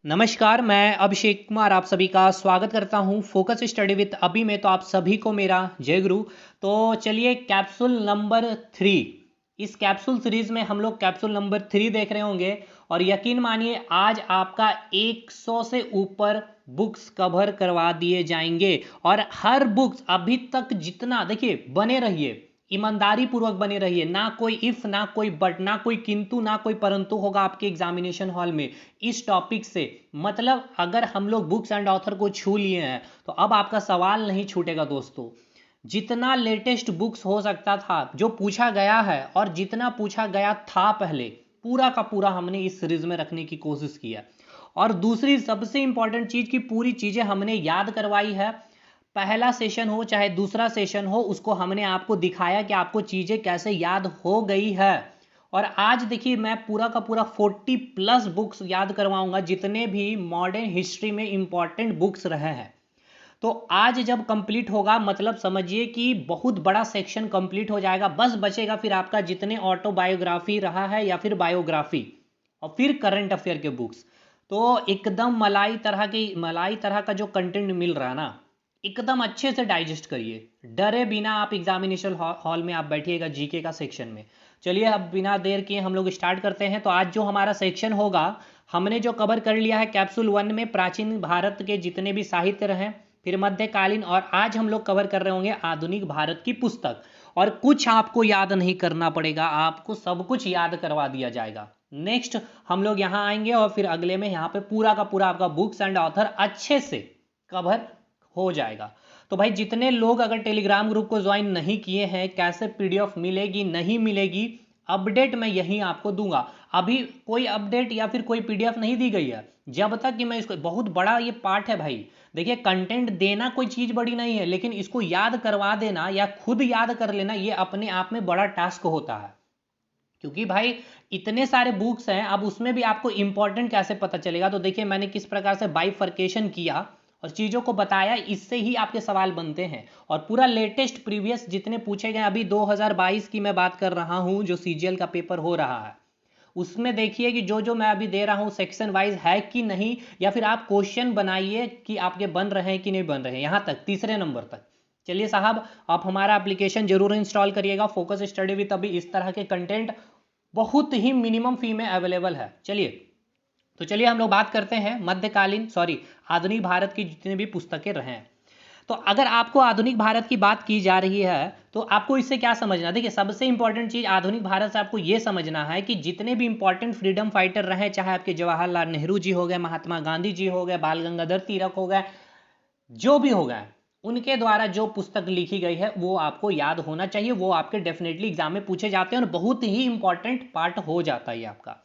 नमस्कार, मैं अभिषेक कुमार आप सभी का स्वागत करता हूं फोकस स्टडी विद अभी में। तो आप सभी को मेरा जय गुरु। तो चलिए कैप्सूल नंबर 3, इस कैप्सूल सीरीज में हम लोग कैप्सूल नंबर 3 देख रहे होंगे। और यकीन मानिए आज आपका 100 से ऊपर बुक्स कवर करवा दिए जाएंगे। और हर बुक्स अभी तक जितना देखिए, बने रहिए, ईमानदारी पूर्वक बने रहिए, ना कोई इफ ना कोई बट ना कोई किंतु ना कोई परंतु होगा आपके एग्जामिनेशन हॉल में इस टॉपिक से। मतलब अगर हम लोग बुक्स एंड ऑथर को छू लिए हैं तो अब आपका सवाल नहीं छूटेगा दोस्तों। जितना लेटेस्ट बुक्स हो सकता था जो पूछा गया है और जितना पूछा गया था पहले, पूरा का पूरा हमने इस सीरीज में रखने की कोशिश की है। और दूसरी सबसे इंपॉर्टेंट चीज की पूरी चीजें हमने याद करवाई है। पहला सेशन हो चाहे दूसरा सेशन हो, उसको हमने आपको दिखाया कि आपको चीजें कैसे याद हो गई है। और आज देखिए मैं पूरा का पूरा 40 प्लस बुक्स याद करवाऊंगा जितने भी मॉडर्न हिस्ट्री में इंपॉर्टेंट बुक्स रहे हैं। तो आज जब कंप्लीट होगा मतलब समझिए कि बहुत बड़ा सेक्शन कंप्लीट हो जाएगा। बस बचेगा फिर आपका जितने ऑटोबायोग्राफी रहा है या फिर बायोग्राफी और फिर करंट अफेयर के बुक्स। तो एकदम मलाई तरह का जो कंटेंट मिल रहा है ना, एकदम अच्छे से डाइजेस्ट करिए, डरे बिना आप एग्जामिनेशन हॉल में आप बैठिएगा जीके का सेक्शन में। चलिए अब बिना देर किए हम लोग स्टार्ट करते हैं। तो आज जो हमारा सेक्शन होगा, हमने जो कवर कर लिया है कैप्सूल 1 में प्राचीन भारत के जितने भी साहित्य रहे, फिर मध्यकालीन, और आज हम लोग कवर कर रहे होंगे आधुनिक भारत की पुस्तक। और कुछ आपको याद नहीं करना पड़ेगा, आपको सब कुछ याद करवा दिया जाएगा। नेक्स्ट हम लोग यहाँ आएंगे और फिर अगले में यहाँ पे पूरा का पूरा आपका बुक्स एंड ऑथर अच्छे से कवर हो जाएगा। तो भाई जितने लोग अगर टेलीग्राम ग्रुप को ज्वाइन नहीं किए हैं, कैसे पीडीएफ मिलेगी नहीं मिलेगी, अपडेट मैं यहीं आपको दूंगा। अभी कोई अपडेट या फिर कोई पीडीएफ नहीं दी गई है जब तक कि मैं इसको, बहुत बड़ा ये पार्ट है भाई। देखिए कंटेंट देना कोई चीज बड़ी नहीं है, लेकिन इसको याद करवा देना या खुद याद कर लेना ये अपने आप में बड़ा टास्क होता है। क्योंकि भाई इतने सारे बुक्स हैं, अब उसमें भी आपको इंपॉर्टेंट कैसे पता चलेगा। तो देखिए मैंने किस प्रकार से बाइफर्केशन किया और चीज़ों को बताया, इससे ही आपके सवाल बनते हैं। और पूरा लेटेस्ट प्रीवियस जितने पूछे गए, अभी 2022 की मैं बात कर रहा हूं जो सीजीएल का पेपर हो रहा है, उसमें देखिए कि जो जो मैं अभी दे रहा हूं सेक्शन वाइज है कि नहीं, या फिर आप क्वेश्चन बनाइए कि आपके बन रहे हैं कि नहीं बन रहे हैं, यहां तक तीसरे नंबर तक। चलिए साहब, आप हमारा एप्लीकेशन जरूर इंस्टॉल करिएगा, फोकस स्टडी विद अभी इस तरह के कंटेंट बहुत ही मिनिमम फी में अवेलेबल है। चलिए हम लोग बात करते हैं आधुनिक भारत की जितनी भी पुस्तकें रहे हैं। तो अगर आपको आधुनिक भारत की बात की जा रही है तो आपको इससे क्या समझना, देखिए सबसे इंपॉर्टेंट चीज आधुनिक भारत से आपको यह समझना है कि जितने भी इंपॉर्टेंट फ्रीडम फाइटर रहे, चाहे आपके जवाहरलाल नेहरू जी हो गए, महात्मा गांधी जी हो गए, बाल गंगाधर तिलक हो गए, जो भी हो गए, उनके द्वारा जो पुस्तक लिखी गई है वो आपको याद होना चाहिए। वो आपके डेफिनेटली एग्जाम में पूछे जाते हैं और बहुत ही इंपॉर्टेंट पार्ट हो जाता है आपका।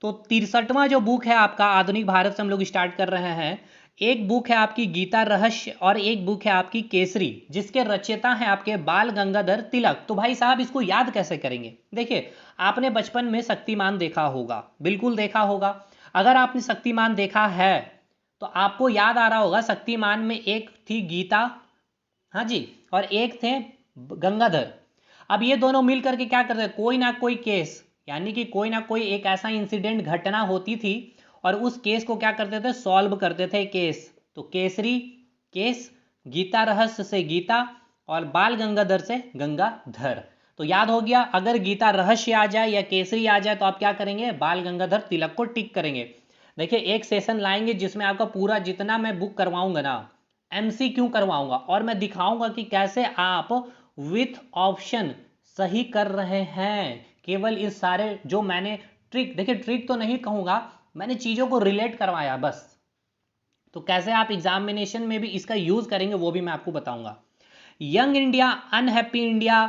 तो 63वां जो बुक है आपका आधुनिक भारत से हम लोग स्टार्ट कर रहे हैं। एक बुक है आपकी गीता रहस्य और एक बुक है आपकी केसरी, जिसके रचयिता हैं आपके बाल गंगाधर तिलक। तो भाई साहब इसको याद कैसे करेंगे? देखिए आपने बचपन में शक्तिमान देखा होगा, बिल्कुल देखा होगा। अगर आपने शक्तिमान देखा है तो आपको याद आ रहा होगा शक्तिमान में एक थी गीता, हाँ जी, और एक थे गंगाधर। अब ये दोनों मिल करके क्या करते हैं, कोई ना कोई केस, यानी कि कोई ना कोई एक ऐसा इंसिडेंट घटना होती थी और उस केस को क्या करते थे, सॉल्व करते थे केस। तो केसरी केस, गीता रहस्य से गीता, और बाल गंगाधर से गंगाधर। तो याद हो गया, अगर गीता रहस्य आ जाए या केसरी आ जाए तो आप क्या करेंगे, बाल गंगाधर तिलक को टिक करेंगे। देखिए एक सेशन लाएंगे जिसमें आपका पूरा जितना मैं बुक करवाऊंगा ना, एमसीक्यू करवाऊंगा और मैं दिखाऊंगा कि कैसे आप विथ ऑप्शन सही कर रहे हैं। केवल इस सारे जो मैंने ट्रिक, देखिए ट्रिक तो नहीं कहूंगा, मैंने चीजों को रिलेट करवाया बस। तो कैसे आप एग्जामिनेशन में भी इसका यूज करेंगे वो भी मैं आपको बताऊंगा। Young India unhappy India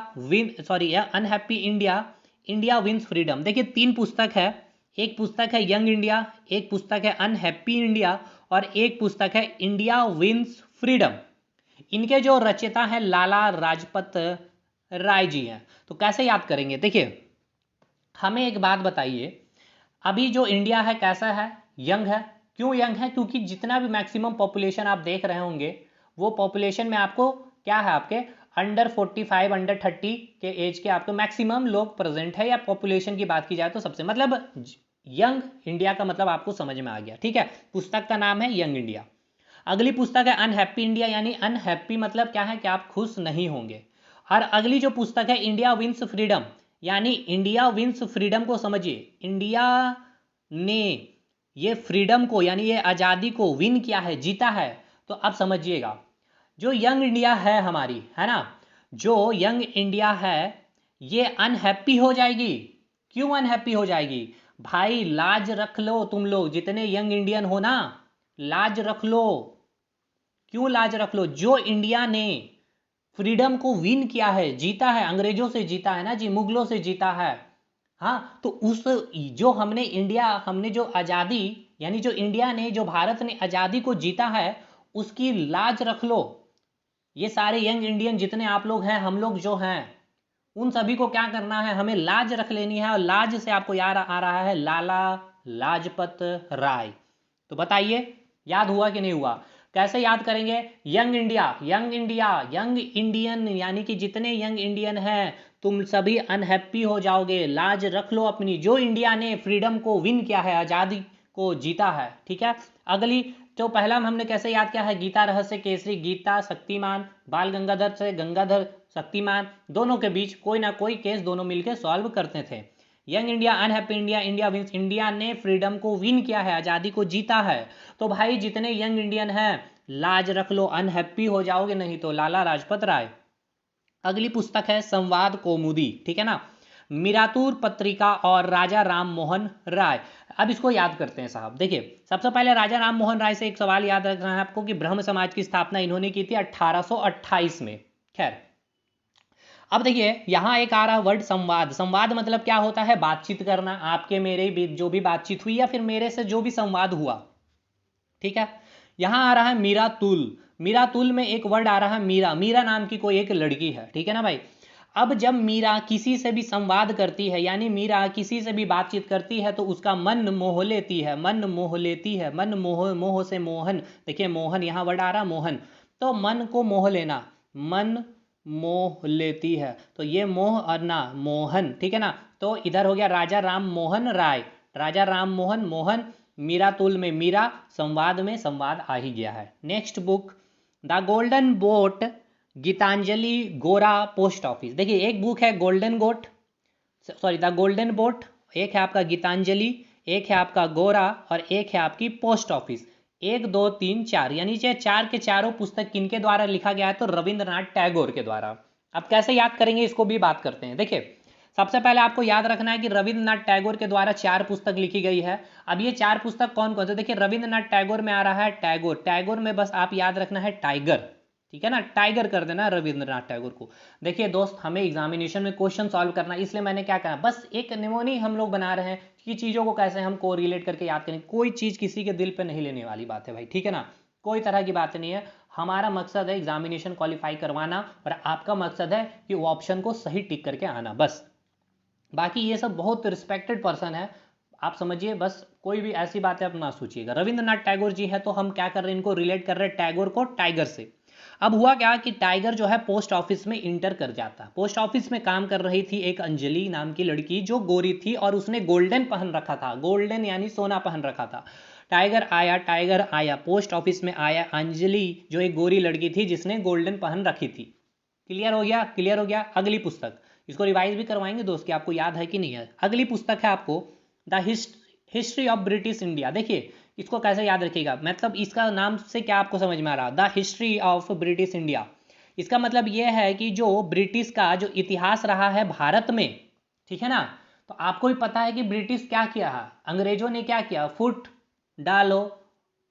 unhappy India, India wins freedom. देखिए 3 पुस्तक है, एक पुस्तक है यंग इंडिया, एक पुस्तक है अनहैप्पी इंडिया, और एक पुस्तक है इंडिया विंस फ्रीडम। इनके जो रचयिता हैं लाला लाजपत राय जी हैं। तो कैसे याद करेंगे, देखिए हमें एक बात बताइए, अभी जो इंडिया है कैसा है, यंग है। क्यों यंग है? क्योंकि जितना भी मैक्सिमम पॉपुलेशन आप देख रहे होंगे वो पॉपुलेशन में आपको क्या है, आपके अंडर 45 अंडर 30 के एज के आपको मैक्सिमम लोग प्रेजेंट है। या पॉपुलेशन की बात की जाए तो सबसे मतलब यंग इंडिया का मतलब आपको समझ में आ गया, ठीक है। पुस्तक का नाम है यंग इंडिया। अगली पुस्तक है अनहैप्पी इंडिया, यानी अनहैप्पी मतलब क्या है कि आप खुश नहीं होंगे। और अगली जो पुस्तक है इंडिया विंस फ्रीडम, यानी इंडिया विंस फ्रीडम को समझिए, इंडिया ने ये फ्रीडम को यानी ये आज़ादी को विन किया है, जीता है। तो अब समझिएगा, जो यंग इंडिया है हमारी, है ना, जो यंग इंडिया है ये अनहैप्पी हो जाएगी। क्यों अनहैप्पी हो जाएगी? भाई लाज रख लो, तुम लोग जितने यंग इंडियन हो ना, लाज रख लो। क्यों लाज रख लो? जो इंडिया ने फ्रीडम को विन किया है, जीता है, अंग्रेजों से जीता है ना जी, मुगलों से जीता है। हाँ, तो उस जो हमने जो आज़ादी, यानी जो इंडिया ने, जो भारत ने आज़ादी को जीता है, उसकी लाज रख लो। ये सारे यंग इंडियन जितने आप लोग हैं, हम लोग जो हैं, उन सभी को क्या करना है, हमें लाज रख लेनी है। और लाज से आपको याद आ रहा है लाला लाजपत राय। तो बताइए याद हुआ कि नहीं हुआ? कैसे याद करेंगे? Young India, young India, young Indian, यानी कि जितने यंग इंडियन हैं तुम सभी अनहैप्पी हो जाओगे। लाज रख लो अपनी, जो इंडिया ने फ्रीडम को विन किया है, आज़ादी को जीता है, ठीक है। अगली, तो पहला हमने कैसे याद किया है, गीता रहस्य केसरी, गीता शक्तिमान, बाल गंगाधर से गंगाधर शक्तिमान, दोनों के बीच कोई ना कोई केस दोनों मिलकर सॉल्व करते थे। Young India, unhappy India, India wins, India ने फ्रीडम को विन किया है, आज़ादी को जीता है। तो भाई जितने यंग इंडियन हैं लाज रख लो, अनहैप्पी हो जाओगे नहीं तो। लाला लाजपत राय। अगली पुस्तक है संवाद कौमुदी, ठीक है ना, मिरातूर पत्रिका और राजा राम मोहन राय। अब इसको याद करते हैं साहब। देखिए सबसे पहले राजा राम मोहन राय से एक सवाल याद रखना है आपको कि ब्रह्म समाज की स्थापना इन्होंने की थी 1828 में। खैर, अब देखिए यहाँ एक आ रहा वर्ड संवाद। संवाद मतलब क्या होता है? बातचीत करना, आपके मेरे बीच जो भी बातचीत हुई या फिर मेरे से जो भी संवाद हुआ, ठीक है। यहाँ आ रहा है मीरातुल। मीरातुल में एक वर्ड आ रहा है मीरा। मीरा नाम की कोई एक लड़की है, ठीक है ना भाई। अब जब मीरा किसी से भी संवाद करती है, यानी मीरा किसी से भी बातचीत करती है, तो उसका मन मोह लेती है, मन मोह लेती है, मन मोह, मोह से मोहन, देखिए मोहन यहाँ वर्ड आ रहा मोहन, तो मन को मोह लेना, मन मोह लेती है, तो ये मोह और ना मोहन, ठीक है ना। तो इधर हो गया राजा राम मोहन राय, राजा राम मोहन, मोहन, मीरातुल में मीरा, संवाद में संवाद आ ही गया है। Next book the golden boat, Gitanjali Gora post office. देखिए एक बुक है golden goat, sorry the golden boat, एक है आपका गीतांजलि, एक है आपका गोरा, और एक है आपकी पोस्ट ऑफिस। 1 2 3 4, यानी ये चार के चारों पुस्तक किनके द्वारा लिखा गया है? तो रविंद्रनाथ टैगोर के द्वारा। अब कैसे याद करेंगे इसको भी बात करते हैं। देखिए सबसे पहले आपको याद रखना है कि रविंद्रनाथ टैगोर के द्वारा 4 पुस्तक लिखी गई है। अब ये 4 पुस्तक कौन कौन से? देखिए रविंद्रनाथ टैगोर में आ रहा है टैगोर, टैगोर में बस आप याद रखना है टाइगर, ठीक है ना, टाइगर कर देना रविंद्रनाथ टैगोर को। देखिए दोस्त, हमें एग्जामिनेशन में क्वेश्चन सॉल्व करना है, इसलिए मैंने क्या कहा, बस एक निमोनी हम लोग बना रहे हैं कि चीज़ों को कैसे हम को रिलेट करके याद करें। कोई चीज़ किसी के दिल पे नहीं लेने वाली बात है भाई, ठीक है ना, कोई तरह की बात नहीं है। हमारा मकसद है एग्जामिनेशन क्वालिफाई करवाना, और आपका मकसद है कि वो ऑप्शन को सही टिक करके आना, बस। बाकी ये सब बहुत रिस्पेक्टेड पर्सन है, आप समझिए, बस कोई भी ऐसी बातें आप ना सोचिएगा। रविंद्रनाथ टैगोर जी है, तो हम क्या कर रहे हैं, इनको रिलेट कर रहे हैं टैगोर को टाइगर से। अब हुआ क्या कि टाइगर जो है पोस्ट ऑफिस में इंटर कर जाता। पोस्ट ऑफिस में काम कर रही थी एक अंजलि नाम की लड़की, जो गोरी थी और उसने गोल्डन पहन रखा था, गोल्डन यानी सोना पहन रखा था। टाइगर आया पोस्ट ऑफिस में आया, अंजलि जो एक गोरी लड़की थी जिसने गोल्डन पहन रखी थी। क्लियर हो गया? क्लियर हो गया। अगली पुस्तक, इसको रिवाइज भी करवाएंगे दोस्त कि आपको याद है कि नहीं है। अगली पुस्तक है आपको the history of British India. देखिए इसको कैसे याद रखिएगा, मतलब इसका नाम से क्या आपको समझ में आ रहा, the history of British India. इसका मतलब यह है कि जो ब्रिटिश का जो इतिहास रहा है भारत में, ठीक है ना, तो आपको भी पता है कि ब्रिटिश क्या किया है, अंग्रेजों ने क्या किया, फुट डालो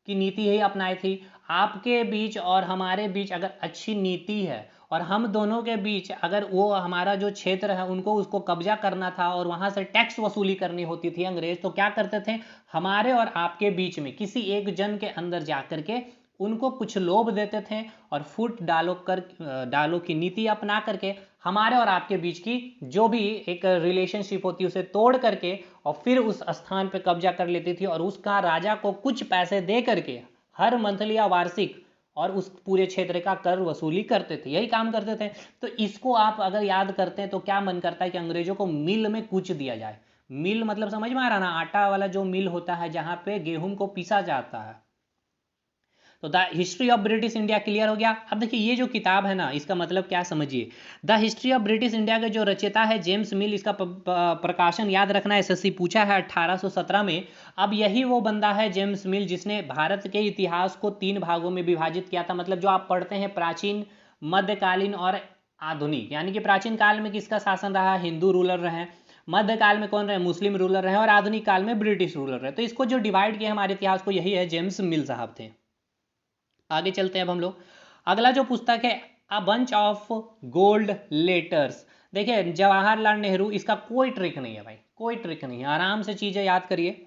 की नीति ही अपनाई थी। आपके बीच और हमारे बीच अगर अच्छी नीति है, और हम दोनों के बीच अगर वो हमारा जो क्षेत्र है उनको उसको कब्जा करना था और वहां से टैक्स वसूली करनी होती थी अंग्रेज, तो क्या करते थे, हमारे और आपके बीच में किसी एक जन के अंदर जा करके उनको कुछ लोभ देते थे, और फुट डालो की नीति अपना करके हमारे और आपके बीच की जो भी एक रिलेशनशिप होती है उसे तोड़ करके, और फिर उस स्थान पे कब्जा कर लेती थी, और उसका राजा को कुछ पैसे दे करके हर मंथली या वार्षिक और उस पूरे क्षेत्र का कर वसूली करते थे, यही काम करते थे। तो इसको आप अगर याद करते हैं तो क्या मन करता है कि अंग्रेजों को मिल में कूच दिया जाए, मिल मतलब समझ में आ रहा ना, आटा वाला जो मिल होता है जहाँ पे गेहूं को पीसा जाता है। तो the history of British India clear हो गया। अब देखिए ये जो किताब है ना, इसका मतलब क्या समझिए। The history of British India के जो रचयिता है जेम्स मिल, इसका प्रकाशन याद रखना, एसएससी पूछा है 1817 में। अब यही वो बंदा है जेम्स मिल जिसने भारत के इतिहास को 3 भागों में विभाजित किया था। मतलब जो आप पढ़ते हैं प्राचीन, मध्यकालीन और आधुनिक, यानी कि प्राचीन काल में किसका शासन रहा, हिंदू रूलर रहे, मध्यकाल में कौन रहे, मुस्लिम रूलर रहे, और आधुनिक काल में ब्रिटिश रूलर रहे। तो इसको जो डिवाइड किया हमारे इतिहास को, यही है जेम्स मिल साहब थे। आगे चलते हैं अब हम लोग। अगला जो पुस्तक है अ बंच ऑफ गोल्ड लेटर्स। देखिए जवाहरलाल नेहरू, इसका कोई ट्रिक नहीं है भाई, कोई ट्रिक नहीं है, आराम से चीजें याद करिए।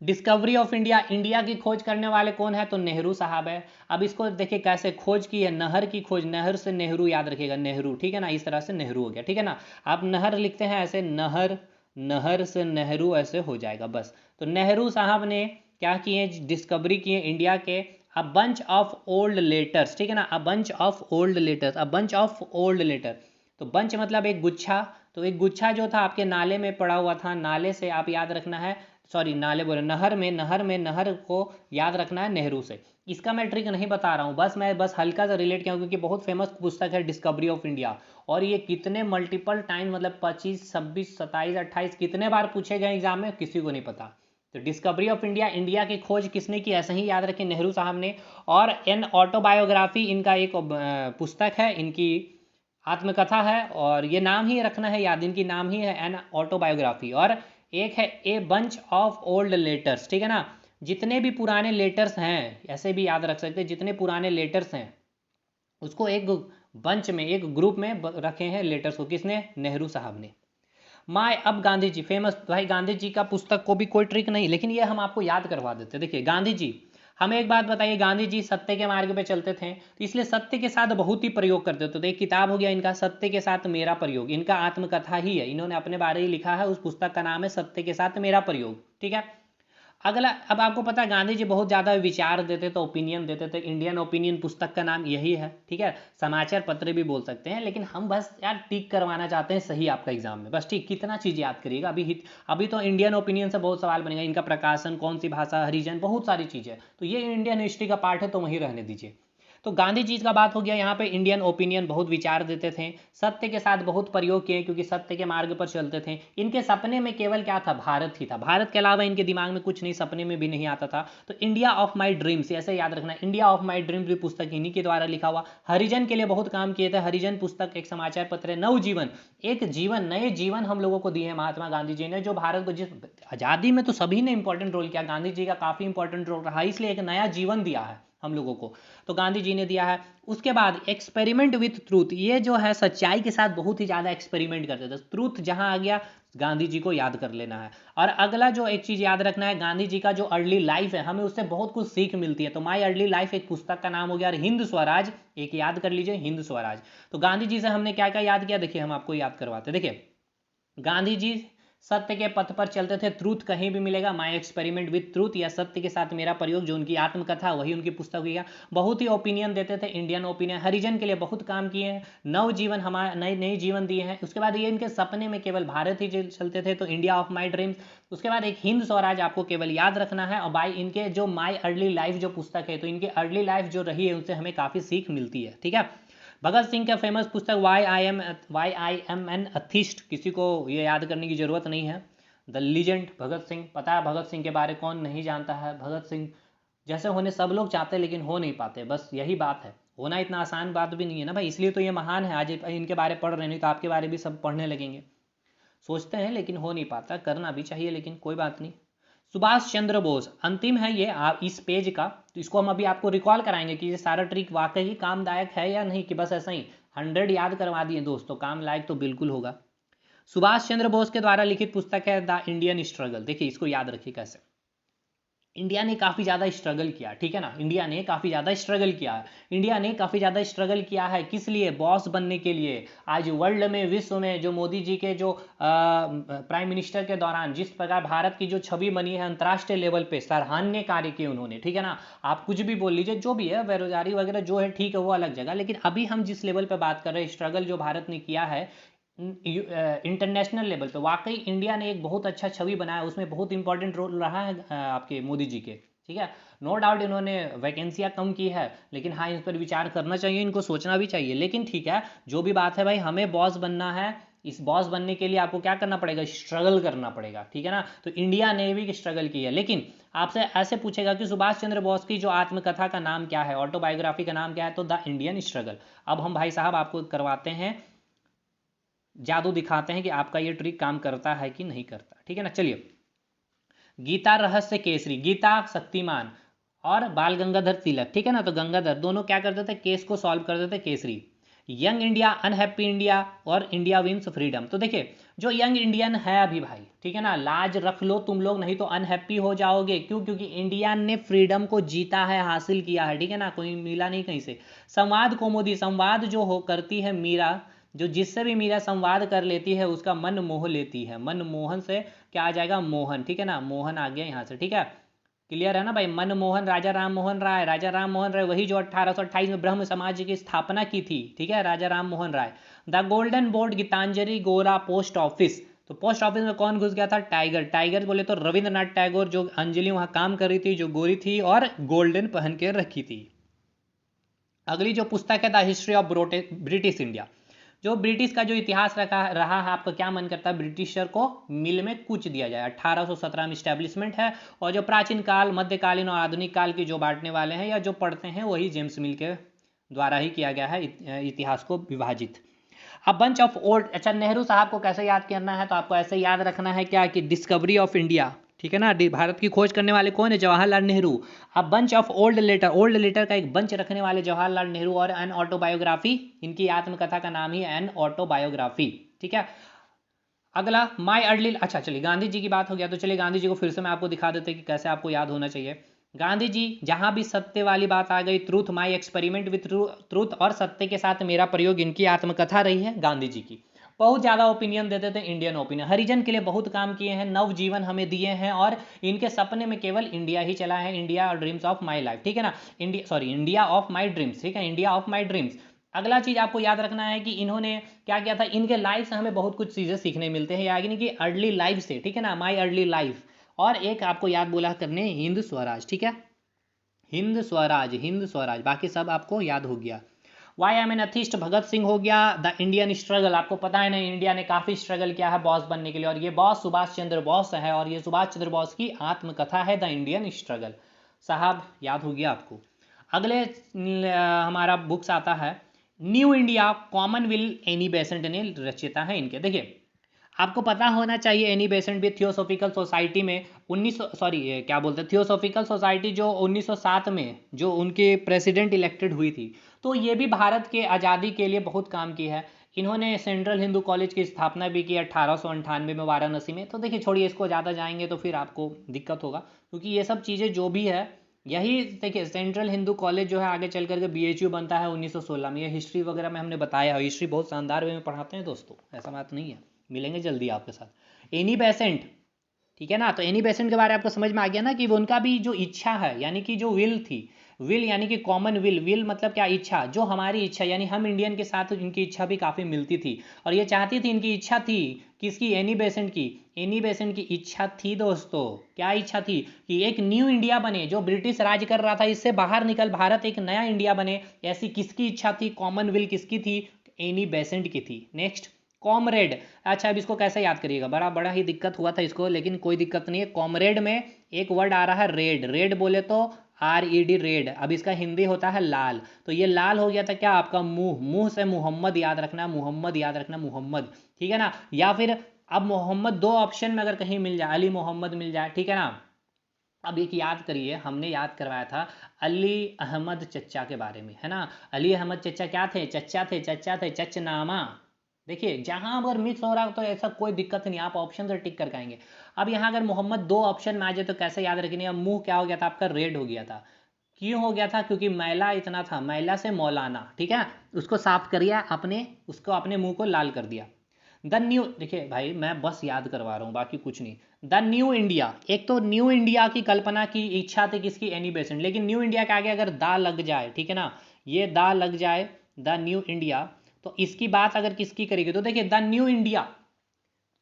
डिस्कवरी ऑफ इंडिया, इंडिया की खोज करने वाले कौन है, तो नेहरू साहब है। अब इसको देखिए कैसे खोज की है, नहर की खोज, नहर से नेहरू याद रखिएगा, नेहरू, ठीक है ना, इस तरह से नेहरू हो गया, ठीक है ना। आप नहर लिखते हैं ऐसे, नहर, नहर से नेहरू ऐसे हो जाएगा बस। तो नेहरू साहब ने क्या किए, डिस्कवरी किए इंडिया के a bunch of old letters, ठीक है ना, a bunch of old letters, a bunch of old letter. तो बंच मतलब एक गुच्छा, तो एक गुच्छा जो था आपके नाले में पड़ा हुआ था, नाले से आप याद रखना है, सॉरी नाले बोले, नहर में, नहर को याद रखना है नेहरू से। इसका मैं ट्रिक नहीं बता रहा हूँ, मैं बस हल्का सा रिलेट किया क्योंकि बहुत फेमस पुस्तक है डिस्कवरी ऑफ इंडिया। और ये कितने मल्टीपल टाइम, मतलब 25, 26, 27, 28 कितने बार पूछे गए एग्जाम में, किसी को नहीं पता। तो डिस्कवरी ऑफ इंडिया, इंडिया की खोज किसने की, ऐसे ही याद रखें, नेहरू साहब ने। और एन ऑटोबायोग्राफी, इनका एक पुस्तक है, इनकी आत्मकथा है, और ये नाम ही रखना है याद, इनकी नाम ही है एन ऑटोबायोग्राफी। और एक है a bunch of old letters, ठीक है ना, जितने भी पुराने लेटर्स हैं, ऐसे भी याद रख सकते हैं, जितने पुराने लेटर्स हैं उसको एक बंच में, एक ग्रुप में रखे हैं लेटर्स को, किसने, नेहरू साहब ने। माय अब गांधी जी, फेमस भाई, गांधी जी का पुस्तक को भी कोई ट्रिक नहीं, लेकिन ये हम आपको याद करवा देते हैं। देखिए गांधी जी, हमें एक बात बताइए, गांधी जी सत्य के मार्ग पे चलते थे, तो इसलिए सत्य के साथ बहुत ही प्रयोग करते थे। तो एक किताब हो गया इनका, सत्य के साथ मेरा प्रयोग, इनका आत्मकथा ही है, इन्होंने अपने बारे ही लिखा है, उस पुस्तक का नाम है सत्य के साथ मेरा प्रयोग, ठीक है। अगला, अब आपको पता है गांधी जी बहुत ज़्यादा विचार देते थे, ओपिनियन देते थे, इंडियन ओपिनियन पुस्तक का नाम यही है, ठीक है। समाचार पत्र भी बोल सकते हैं, लेकिन हम बस यार टिक करवाना चाहते हैं सही आपका एग्जाम में, बस ठीक, कितना चीज़ याद करिएगा। अभी तो इंडियन ओपिनियन से बहुत सवाल बनेगा, इनका प्रकाशन कौन सी भाषा, हरिजन, बहुत सारी चीज़ें, तो ये इंडियन हिस्ट्री का पार्ट है, तो वहीं रहने दीजिए। तो गांधी जी का बात हो गया, यहाँ पे इंडियन ओपिनियन, बहुत विचार देते थे, सत्य के साथ बहुत प्रयोग किए क्योंकि सत्य के मार्ग पर चलते थे। इनके सपने में केवल क्या था, भारत ही था, भारत के अलावा इनके दिमाग में कुछ नहीं, सपने में भी नहीं आता था। तो इंडिया ऑफ माई ड्रीम्स, ऐसे याद रखना, इंडिया ऑफ माई ड्रीम्स भी पुस्तक इन्हीं के द्वारा लिखा हुआ। हरिजन के लिए बहुत काम किए थे, हरिजन पुस्तक एक समाचार पत्र है। नवजीवन, एक जीवन, नए जीवन हम लोगों को दिए हैं महात्मा गांधी जी ने, जो भारत को, जिस आज़ादी में तो सभी ने इंपॉर्टेंट रोल किया, गांधी जी का काफ़ी इंपॉर्टेंट रोल रहा, इसलिए एक नया जीवन दिया है हम लोगों को, तो गांधी जी ने दिया है। उसके बाद एक्सपेरिमेंट विथ ट्रूथ, ये जो है सच्चाई के साथ बहुत ही ज़्यादा एक्सपेरिमेंट करते थे, ट्रूथ जहां आ गया गांधी जी को याद कर लेना है। और अगला जो एक चीज़ याद रखना है, गांधी जी का जो अर्ली लाइफ है, हमें उससे बहुत कुछ सीख मिलती है। तो माई अर्ली लाइफ एक पुस्तक का नाम हो गया, और हिंद स्वराज एक याद कर लीजिए, हिंद स्वराज। तो गांधी जी से हमने क्या क्या याद किया, देखिए हम आपको याद करवाते, देखिए गांधी जी सत्य के पथ पर चलते थे, ट्रूथ कहीं भी मिलेगा, माय एक्सपेरिमेंट विथ ट्रूथ, या सत्य के साथ मेरा प्रयोग, जो उनकी आत्मकथा, वही उनकी पुस्तक हुई है। बहुत ही ओपिनियन देते थे, इंडियन ओपिनियन, हरिजन के लिए बहुत काम किए हैं, नव जीवन, हमारे नए नए जीवन दिए हैं। उसके बाद ये इनके सपने में केवल भारत ही चलते थे, तो इंडिया ऑफ माई ड्रीम्स। उसके बाद एक हिंद स्वराज आपको केवल याद रखना है, और बाई इनके जो माई अर्ली लाइफ जो पुस्तक है, तो इनके अर्ली लाइफ जो रही है उनसे हमें काफ़ी सीख मिलती है, ठीक है। भगत सिंह का फेमस पुस्तक वाई आई एम एन अथिस्ट, किसी को ये याद करने की जरूरत नहीं है। द लीजेंड भगत सिंह, पता है भगत सिंह के बारे कौन नहीं जानता है। भगत सिंह जैसे होने सब लोग चाहते हैं लेकिन हो नहीं पाते, बस यही बात है, होना इतना आसान बात भी नहीं है ना भाई, इसलिए तो ये महान है। आज इनके बारे पढ़ रहे नहीं तो आपके बारे भी सब पढ़ने लगेंगे, सोचते हैं लेकिन हो नहीं पाता, करना भी चाहिए लेकिन कोई बात नहीं। सुभाष चंद्र बोस अंतिम है ये आप इस पेज का, तो इसको हम अभी आपको रिकॉल कराएंगे कि ये सारा ट्रिक वाकई कामदायक है या नहीं, कि बस ऐसा ही 100 याद करवा दिए दोस्तों, काम लायक तो बिल्कुल होगा। सुभाष चंद्र बोस के द्वारा लिखित पुस्तक है द इंडियन स्ट्रगल। देखिए इसको याद रखिए कैसे, इंडिया ने काफ़ी ज़्यादा स्ट्रगल किया, ठीक है ना, इंडिया ने काफ़ी ज़्यादा स्ट्रगल किया है, इंडिया ने काफ़ी ज़्यादा स्ट्रगल किया है, किस लिए, बॉस बनने के लिए। आज वर्ल्ड में, विश्व में, जो मोदी जी के जो प्राइम मिनिस्टर के दौरान जिस प्रकार भारत की जो छवि बनी है अंतर्राष्ट्रीय लेवल पे, सराहनीय कार्य किए उन्होंने, ठीक है ना। आप कुछ भी बोल लीजिए, जो भी है, बेरोजगारी वगैरह जो है ठीक है, वो अलग जगह, लेकिन अभी हम जिस लेवल पर बात कर रहे हैं, स्ट्रगल जो भारत ने किया है, इंटरनेशनल लेवल पे वाकई इंडिया ने एक बहुत अच्छा छवि बनाया, उसमें बहुत इंपॉर्टेंट रोल रहा है आपके मोदी जी के। ठीक है, नो डाउट इन्होंने वैकेंसियाँ कम की है, लेकिन हाँ इस पर विचार करना चाहिए, इनको सोचना भी चाहिए। लेकिन ठीक है, जो भी बात है भाई, हमें बॉस बनना है। इस बॉस बनने के लिए आपको क्या करना पड़ेगा? स्ट्रगल करना पड़ेगा, ठीक है ना। तो इंडिया ने भी स्ट्रगल की है। लेकिन आपसे ऐसे पूछेगा कि सुभाष चंद्र बोस की जो आत्मकथा का नाम क्या है, ऑटोबायोग्राफी का नाम क्या है, तो द इंडियन स्ट्रगल। अब हम भाई साहब आपको करवाते हैं, जादू दिखाते हैं कि आपका ये ट्रिक काम करता है कि नहीं करता। ठीक है ना, चलिए। गीता रहस्य केसरी, गीता शक्तिमान और बाल गंगाधर तिलक, ठीक है ना, तो गंगाधर दोनों क्या करते थे? केस को सॉल्व करते थे। Kesari, young India, unhappy India और इंडिया विंस फ्रीडम। तो देखिए, जो यंग इंडियन है अभी भाई, ठीक है ना, लाज रख लो तुम लोग, नहीं तो अनहैप्पी हो जाओगे। क्यों? क्योंकि इंडिया ने फ्रीडम को जीता है, हासिल किया है, ठीक है ना, कोई मिला नहीं कहीं से। संवाद कौमुदी, संवाद जो हो करती है मीरा, जो जिससे भी मीरा संवाद कर लेती है उसका मन मोह लेती है। मनमोहन से क्या आ जाएगा? मोहन, ठीक है ना, मोहन आ गया यहाँ से। ठीक है, क्लियर है ना भाई। मनमोहन, राजा राम मोहन राय, राजा राम मोहन राय वही जो 1828 में ब्रह्म समाज की स्थापना की थी, ठीक है, राजा Ram Mohan Roy. The golden board, Geetanjali Gora post office, तो पोस्ट ऑफिस में कौन घुस गया था? टाइगर। टाइगर बोले तो रविंद्रनाथ टैगोर, जो अंजलि वहां काम कर रही थी, जो गोरी थी और गोल्डन पहन के रखी थी। अगली जो पुस्तक है the history of British India, जो ब्रिटिश का जो इतिहास रहा है, आपका क्या मन करता है? ब्रिटिशर को मिल में कूच दिया जाए। 1817 में इस्टेब्लिशमेंट है, और जो प्राचीन काल, मध्यकालीन और आधुनिक काल की जो बांटने वाले हैं या जो पढ़ते हैं, वही जेम्स मिल के द्वारा ही किया गया है इतिहास को विभाजित। अब बंच ऑफ ओल्ड, अच्छा नेहरू साहब को कैसे याद करना है? तो आपको ऐसे याद रखना है क्या कि डिस्कवरी ऑफ इंडिया, ठीक है ना, भारत की खोज करने वाले कौन है? जवाहरलाल नेहरू। अब bunch of old letter, old letter का एक बंच रखने वाले जवाहरलाल नेहरू, और एन ऑटोबायोग्राफी, इनकी आत्मकथा का नाम ही एन ऑटोबायोग्राफी। ठीक है, अगला माई अर्ली, अच्छा चलिए गांधी जी की बात हो गया, तो चलिए गांधी जी को फिर से मैं आपको दिखा देते कि कैसे आपको याद होना चाहिए। गांधी जी, जहां भी सत्य वाली बात आ गई, truth, my experiment with truth, और सत्य के साथ मेरा प्रयोग, इनकी आत्मकथा रही है गांधी जी की। बहुत ज़्यादा ओपिनियन देते थे, इंडियन ओपिनियन, हरिजन के लिए बहुत काम किए हैं, नव जीवन हमें दिए हैं, और इनके सपने में केवल इंडिया ही चला है, इंडिया और ड्रीम्स ऑफ माई लाइफ, ठीक है ना, India, sorry, India of my dreams, ठीक है, इंडिया ऑफ माई ड्रीम्स। अगला चीज आपको याद रखना है कि इन्होंने क्या किया था, इनके लाइफ से हमें बहुत कुछ चीजें सीखने मिलते हैं, यानी कि अर्ली लाइफ से, ठीक है ना, माई अर्ली लाइफ। और एक आपको याद बोला करने, हिंद स्वराज, ठीक है, हिंद स्वराज, हिंद स्वराज, बाकी सब आपको याद हो गया। Y M N अथिस्ट, Bhagat Singh हो गया। द इंडियन स्ट्रगल, आपको पता है ना, इंडिया ने काफी स्ट्रगल किया है बॉस बनने के लिए, और ये बॉस सुभाष चंद्र बोस है, और ये सुभाष चंद्र बोस की आत्मकथा है द इंडियन स्ट्रगल। साहब याद हो गया आपको। अगले हमारा बुक्स आता है new India, Commonwealth, Annie Besant ने रचयिता है इनके। देखिए, आपको पता होना चाहिए एनी बेसेंट भी थियोसॉफिकल सोसाइटी में 1900, सॉरी क्या बोलते हैं, थियोसॉफिकल सोसाइटी जो 1907 में जो उनके प्रेसिडेंट इलेक्टेड हुई थी, तो ये भी भारत के आज़ादी के लिए बहुत काम की है। इन्होंने सेंट्रल हिंदू कॉलेज की स्थापना भी की 1898 में वाराणसी में। तो देखिए छोड़िए इसको, ज़्यादा जाएंगे तो फिर आपको दिक्कत होगा, क्योंकि ये सब चीज़ें जो भी है, यही देखिए सेंट्रल हिंदू कॉलेज जो है आगे चल करके BHU बनता है 1916 में। ये हिस्ट्री वगैरह में हमने बताया है, हिस्ट्री बहुत शानदार वे में पढ़ाते हैं दोस्तों, ऐसा बात नहीं है। मिलेंगे जल्दी आपके साथ। एनी बेसेंट, ठीक है ना, तो एनी बेसेंट के बारे में आपको समझ में आ गया ना कि वो उनका भी जो इच्छा है, यानी कि जो विल थी, विल यानी कि कॉमन विल, विल मतलब क्या? इच्छा, जो हमारी इच्छा, यानी हम इंडियन के साथ इनकी इच्छा भी काफ़ी मिलती थी, और ये चाहती थी, इनकी इच्छा थी, किसकी? एनी बेसेंट की। एनी बेसेंट की इच्छा थी दोस्तों, क्या इच्छा थी? कि एक न्यू इंडिया बने, जो ब्रिटिश राज कर रहा था इससे बाहर निकल, भारत एक नया इंडिया बने, ऐसी किसकी इच्छा थी? कॉमन विल किसकी थी? एनी बेसेंट की थी। नेक्स्ट, कॉमरेड, अच्छा अब इसको कैसे याद करिएगा, बड़ा बड़ा ही दिक्कत हुआ था इसको, लेकिन कोई दिक्कत नहीं है। कॉमरेड में एक वर्ड आ रहा है रेड, रेड बोले तो RED, रेड, अब इसका हिंदी होता है लाल, तो ये लाल हो गया था क्या आपका? मुंह, मुंह से मोहम्मद याद रखना, मोहम्मद याद रखना, मोहम्मद, ठीक है ना। या फिर अब मोहम्मद दो ऑप्शन में अगर कहीं मिल जाए, अली मोहम्मद मिल जाए, ठीक है ना। अब एक याद करिए, हमने याद करवाया था अली अहमद चच्चा के बारे में, है ना। अली अहमद चच्चा क्या थे? चच्चा थे, चच्चा थे, चचनामा। देखिए जहां अगर मिक्स हो रहा हो तो ऐसा कोई दिक्कत नहीं, आप ऑप्शन से टिक कर आएंगे। अब यहाँ अगर मोहम्मद दो ऑप्शन में आ जाए तो कैसे याद रखेंगे? अब मुंह क्या हो गया था आपका? रेड हो गया था। क्यों हो गया था? क्योंकि मैला इतना था, मैला से मौलाना, ठीक है, उसको साफ करिए, अपने उसको अपने मुंह को लाल कर दिया। द न्यू, देखिए भाई मैं बस याद करवा रहा हूँ, बाकी कुछ नहीं। द न्यू इंडिया, एक तो न्यू इंडिया की कल्पना की इच्छा थी किसकी? एनी बेसेंट, लेकिन न्यू इंडिया के आगे अगर दा लग जाए, ठीक है ना, ये दा लग जाए, द न्यू इंडिया, तो इसकी बात अगर किसकी करेगी तो देखिए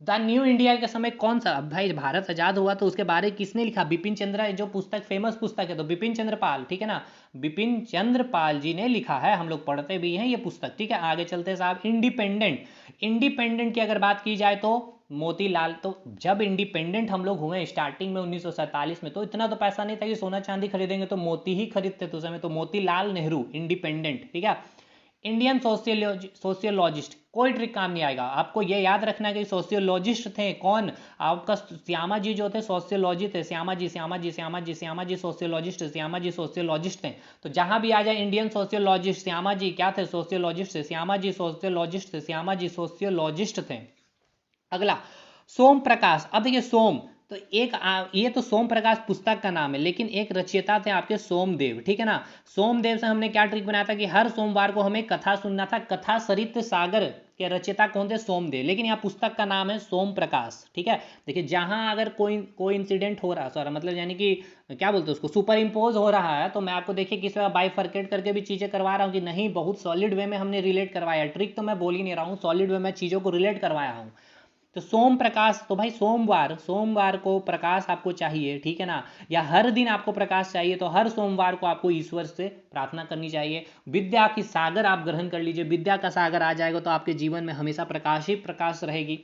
द न्यू इंडिया के समय कौन सा, अब भाई भारत आजाद हुआ तो उसके बारे में किसने लिखा, बिपिन चंद्र, जो पुस्तक फेमस पुस्तक है तो बिपिन चंद्र पाल, ठीक है ना, बिपिन चंद्र पाल जी ने लिखा है, हम लोग पढ़ते भी हैं ये पुस्तक, ठीक है। आगे चलते हैं साहब, इंडिपेंडेंट की अगर बात की जाए तो मोतीलाल, तो जब इंडिपेंडेंट हम लोग हुए स्टार्टिंग में 1947 में, तो इतना तो पैसा नहीं था कि सोना चांदी खरीदेंगे, तो मोती ही खरीदते थे उस समय, तो मोतीलाल नेहरू इंडिपेंडेंट, ठीक है। इंडियन सोशियोलॉजिस्ट, कोई ट्रिक काम नहीं आएगा, आपको ये याद रखना है कि सोशियोलॉजिस्ट थे कौन, आपका श्यामा जी जो थे सोशियोलॉजी थे, श्यामा जी सोशियोलॉजिस्ट, श्यामा जी सोशियोलॉजिस्ट थे। तो जहां भी आ जाए इंडियन सोशियोलॉजिस्ट, श्यामा जी क्या थे, सोशियोलॉजिस्ट थे, श्यामा जी सोशियोलॉजिस्ट थे, श्यामा जी सोशियोलॉजिस्ट थे। अगला सोम प्रकाश, अब देखिए सोम, तो ये तो सोम प्रकाश पुस्तक का नाम है, लेकिन एक रचयिता थे आपके सोमदेव, ठीक है ना। सोमदेव से हमने क्या ट्रिक बनाया था कि हर सोमवार को हमें कथा सुनना था, कथा सरित सागर के रचयिता कौन थे, सोमदेव, लेकिन यहाँ पुस्तक का नाम है सोम प्रकाश, ठीक है। देखिए जहां अगर कोई इंसिडेंट हो रहा, सॉरी मतलब यानी कि क्या बोलते हैं उसको, सुपर इम्पोज हो रहा है, तो मैं आपको देखिए किस तरह बाइफर्केट करके भी चीजें करवा रहा हूँ कि नहीं, बहुत सॉलिड वे में हमने रिलेट करवाया, ट्रिक तो मैं बोल ही नहीं रहा हूँ, सॉलिड वे में चीजों को रिलेट करवाया हूँ। तो सोम प्रकाश, तो भाई सोमवार को प्रकाश आपको चाहिए, ठीक है ना, या हर दिन आपको प्रकाश चाहिए, तो हर सोमवार को आपको ईश्वर से प्रार्थना करनी चाहिए। विद्या की सागर आप ग्रहण कर लीजिए, विद्या का सागर आ जाएगा तो आपके जीवन में हमेशा प्रकाश ही प्रकाश रहेगी।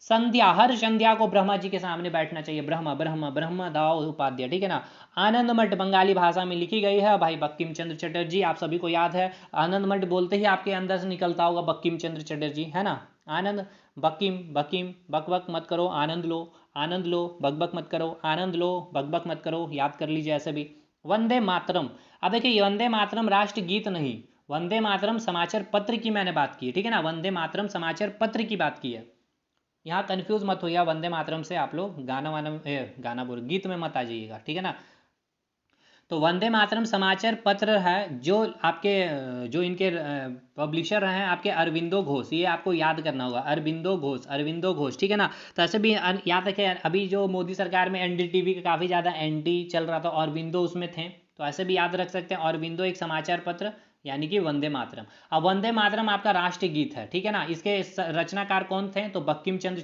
संध्या, हर संध्या को ब्रह्मा जी के सामने बैठना चाहिए, ब्रह्मा दाओ उपाध्याय, ठीक है ना। आनंद मठ बंगाली भाषा में लिखी गई है, भाई बंकिम चंद्र चटर्जी, आप सभी को याद है, आनंद मठ बोलते ही आपके अंदर से निकलता होगा बंकिम चंद्र चटर्जी, है ना। आनंद, बकीम बकीम, बक बक मत करो, आनंद लो, बक बक मत करो, आनंद लो, बक बक मत करो, याद कर लीजिए ऐसे भी। वंदे मातरम, अब देखिए वंदे मातरम राष्ट्र गीत नहीं, वंदे मातरम समाचार पत्र की मैंने बात की है, ठीक है ना, वंदे मातरम समाचार पत्र की बात की है, यहाँ कंफ्यूज मत होइए, वंदे मातरम से आप लोग गाना बोल गीत में मत आ जाइएगा, ठीक है ना। तो वंदे मातरम समाचार पत्र है, जो आपके जो इनके पब्लिशर हैं आपके अरविंदो घोष, ये आपको याद करना होगा, अरविंदो घोष, ठीक है ना। तो ऐसे भी याद रखें, अभी जो मोदी सरकार में एनडीटीवी का काफ़ी ज़्यादा एंटी चल रहा था, अरविंदो उसमें थे, तो ऐसे भी याद रख सकते हैं, अरविंदो एक समाचार पत्र, यानी कि वंदे मातरम। अब वंदे मातरम आपका राष्ट्रीय गीत है, ठीक है ना, इसके रचनाकार कौन थे, तो बंकिम चंद्र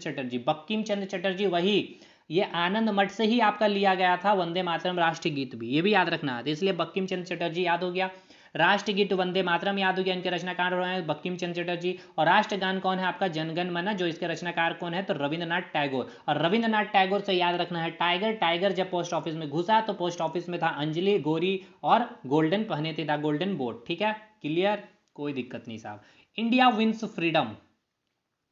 चटर्जी वही, ये आनंद मठ से ही आपका लिया गया था वंदे मातरम राष्ट्रीय गीत भी, ये भी याद रखना है, तो इसलिए बंकिम चंद्र चटर्जी याद हो गया, राष्ट्रीय गीत वंदे मातरम याद हो गया, इनके रचनाकार हैं बंकिम चंद्र चटर्जी। और राष्ट्रगान कौन है आपका, जनगण मन, जो इसके रचनाकार कौन है, तो रविंद्रनाथ टैगोर। और रविंद्रनाथ टैगोर से याद रखना है टाइगर जब पोस्ट ऑफिस में घुसा तो पोस्ट ऑफिस में था अंजलि गोरी और गोल्डन पहने थे, था गोल्डन बोट, ठीक है, क्लियर, कोई दिक्कत नहीं साहब। इंडिया विंस फ्रीडम,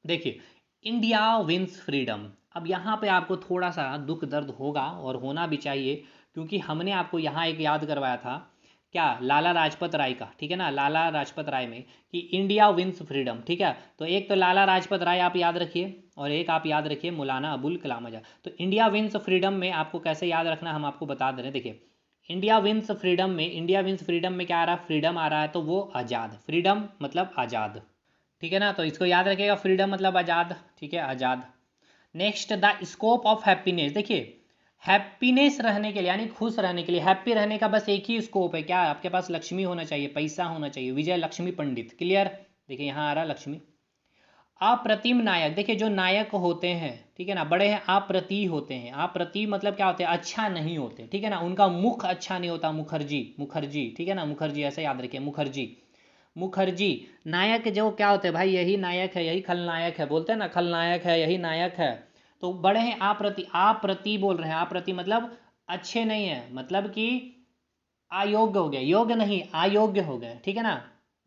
देखिए इंडिया विंस फ्रीडम, अब यहाँ पे आपको थोड़ा सा दुख दर्द होगा और होना भी चाहिए, क्योंकि हमने आपको यहाँ एक याद करवाया था क्या, लाला लाजपत राय का, ठीक है ना, लाला लाजपत राय में कि इंडिया विंस फ्रीडम, ठीक है। तो एक तो लाला लाजपत राय आप याद रखिए, और एक आप याद रखिए मौलाना अबुल कलाम आजाद। तो इंडिया विंस फ्रीडम में आपको कैसे याद रखना हम आपको बता दे रहे हैं, देखिए इंडिया विंस फ्रीडम में क्या आ रहा है, फ्रीडम आ रहा है, तो वो आज़ाद, फ्रीडम मतलब आज़ाद, ठीक है ना, तो इसको याद रखिएगा, फ्रीडम मतलब आज़ाद, ठीक है, आज़ाद। Next, the scope of happiness, देखिए हैप्पीनेस रहने के लिए यानी खुश रहने के लिए, हैप्पी रहने का बस एक ही स्कोप है, क्या, आपके पास लक्ष्मी होना चाहिए, पैसा होना चाहिए, विजय लक्ष्मी पंडित, क्लियर। देखिए यहाँ आ रहा लक्ष्मी। अप्रतिम नायक, देखिए जो नायक होते हैं, ठीक है ना, बड़े हैं अप्रति होते हैं, अप्रति मतलब क्या होते हैं, अच्छा नहीं होते, ठीक है ना, उनका मुख अच्छा नहीं होता, मुखर्जी, ठीक है ना, मुखर्जी ऐसे याद रखिए, मुखर्जी। नायक जो क्या होते हैं भाई, यही नायक है, यही खलनायक है, बोलते हैं ना खलनायक है, यही नायक है। तो बड़े हैं आप्रति बोल रहे हैं, आप्रति मतलब अच्छे नहीं है, मतलब कि अयोग्य हो गए, योग्य नहीं अयोग्य हो गए, ठीक है ना।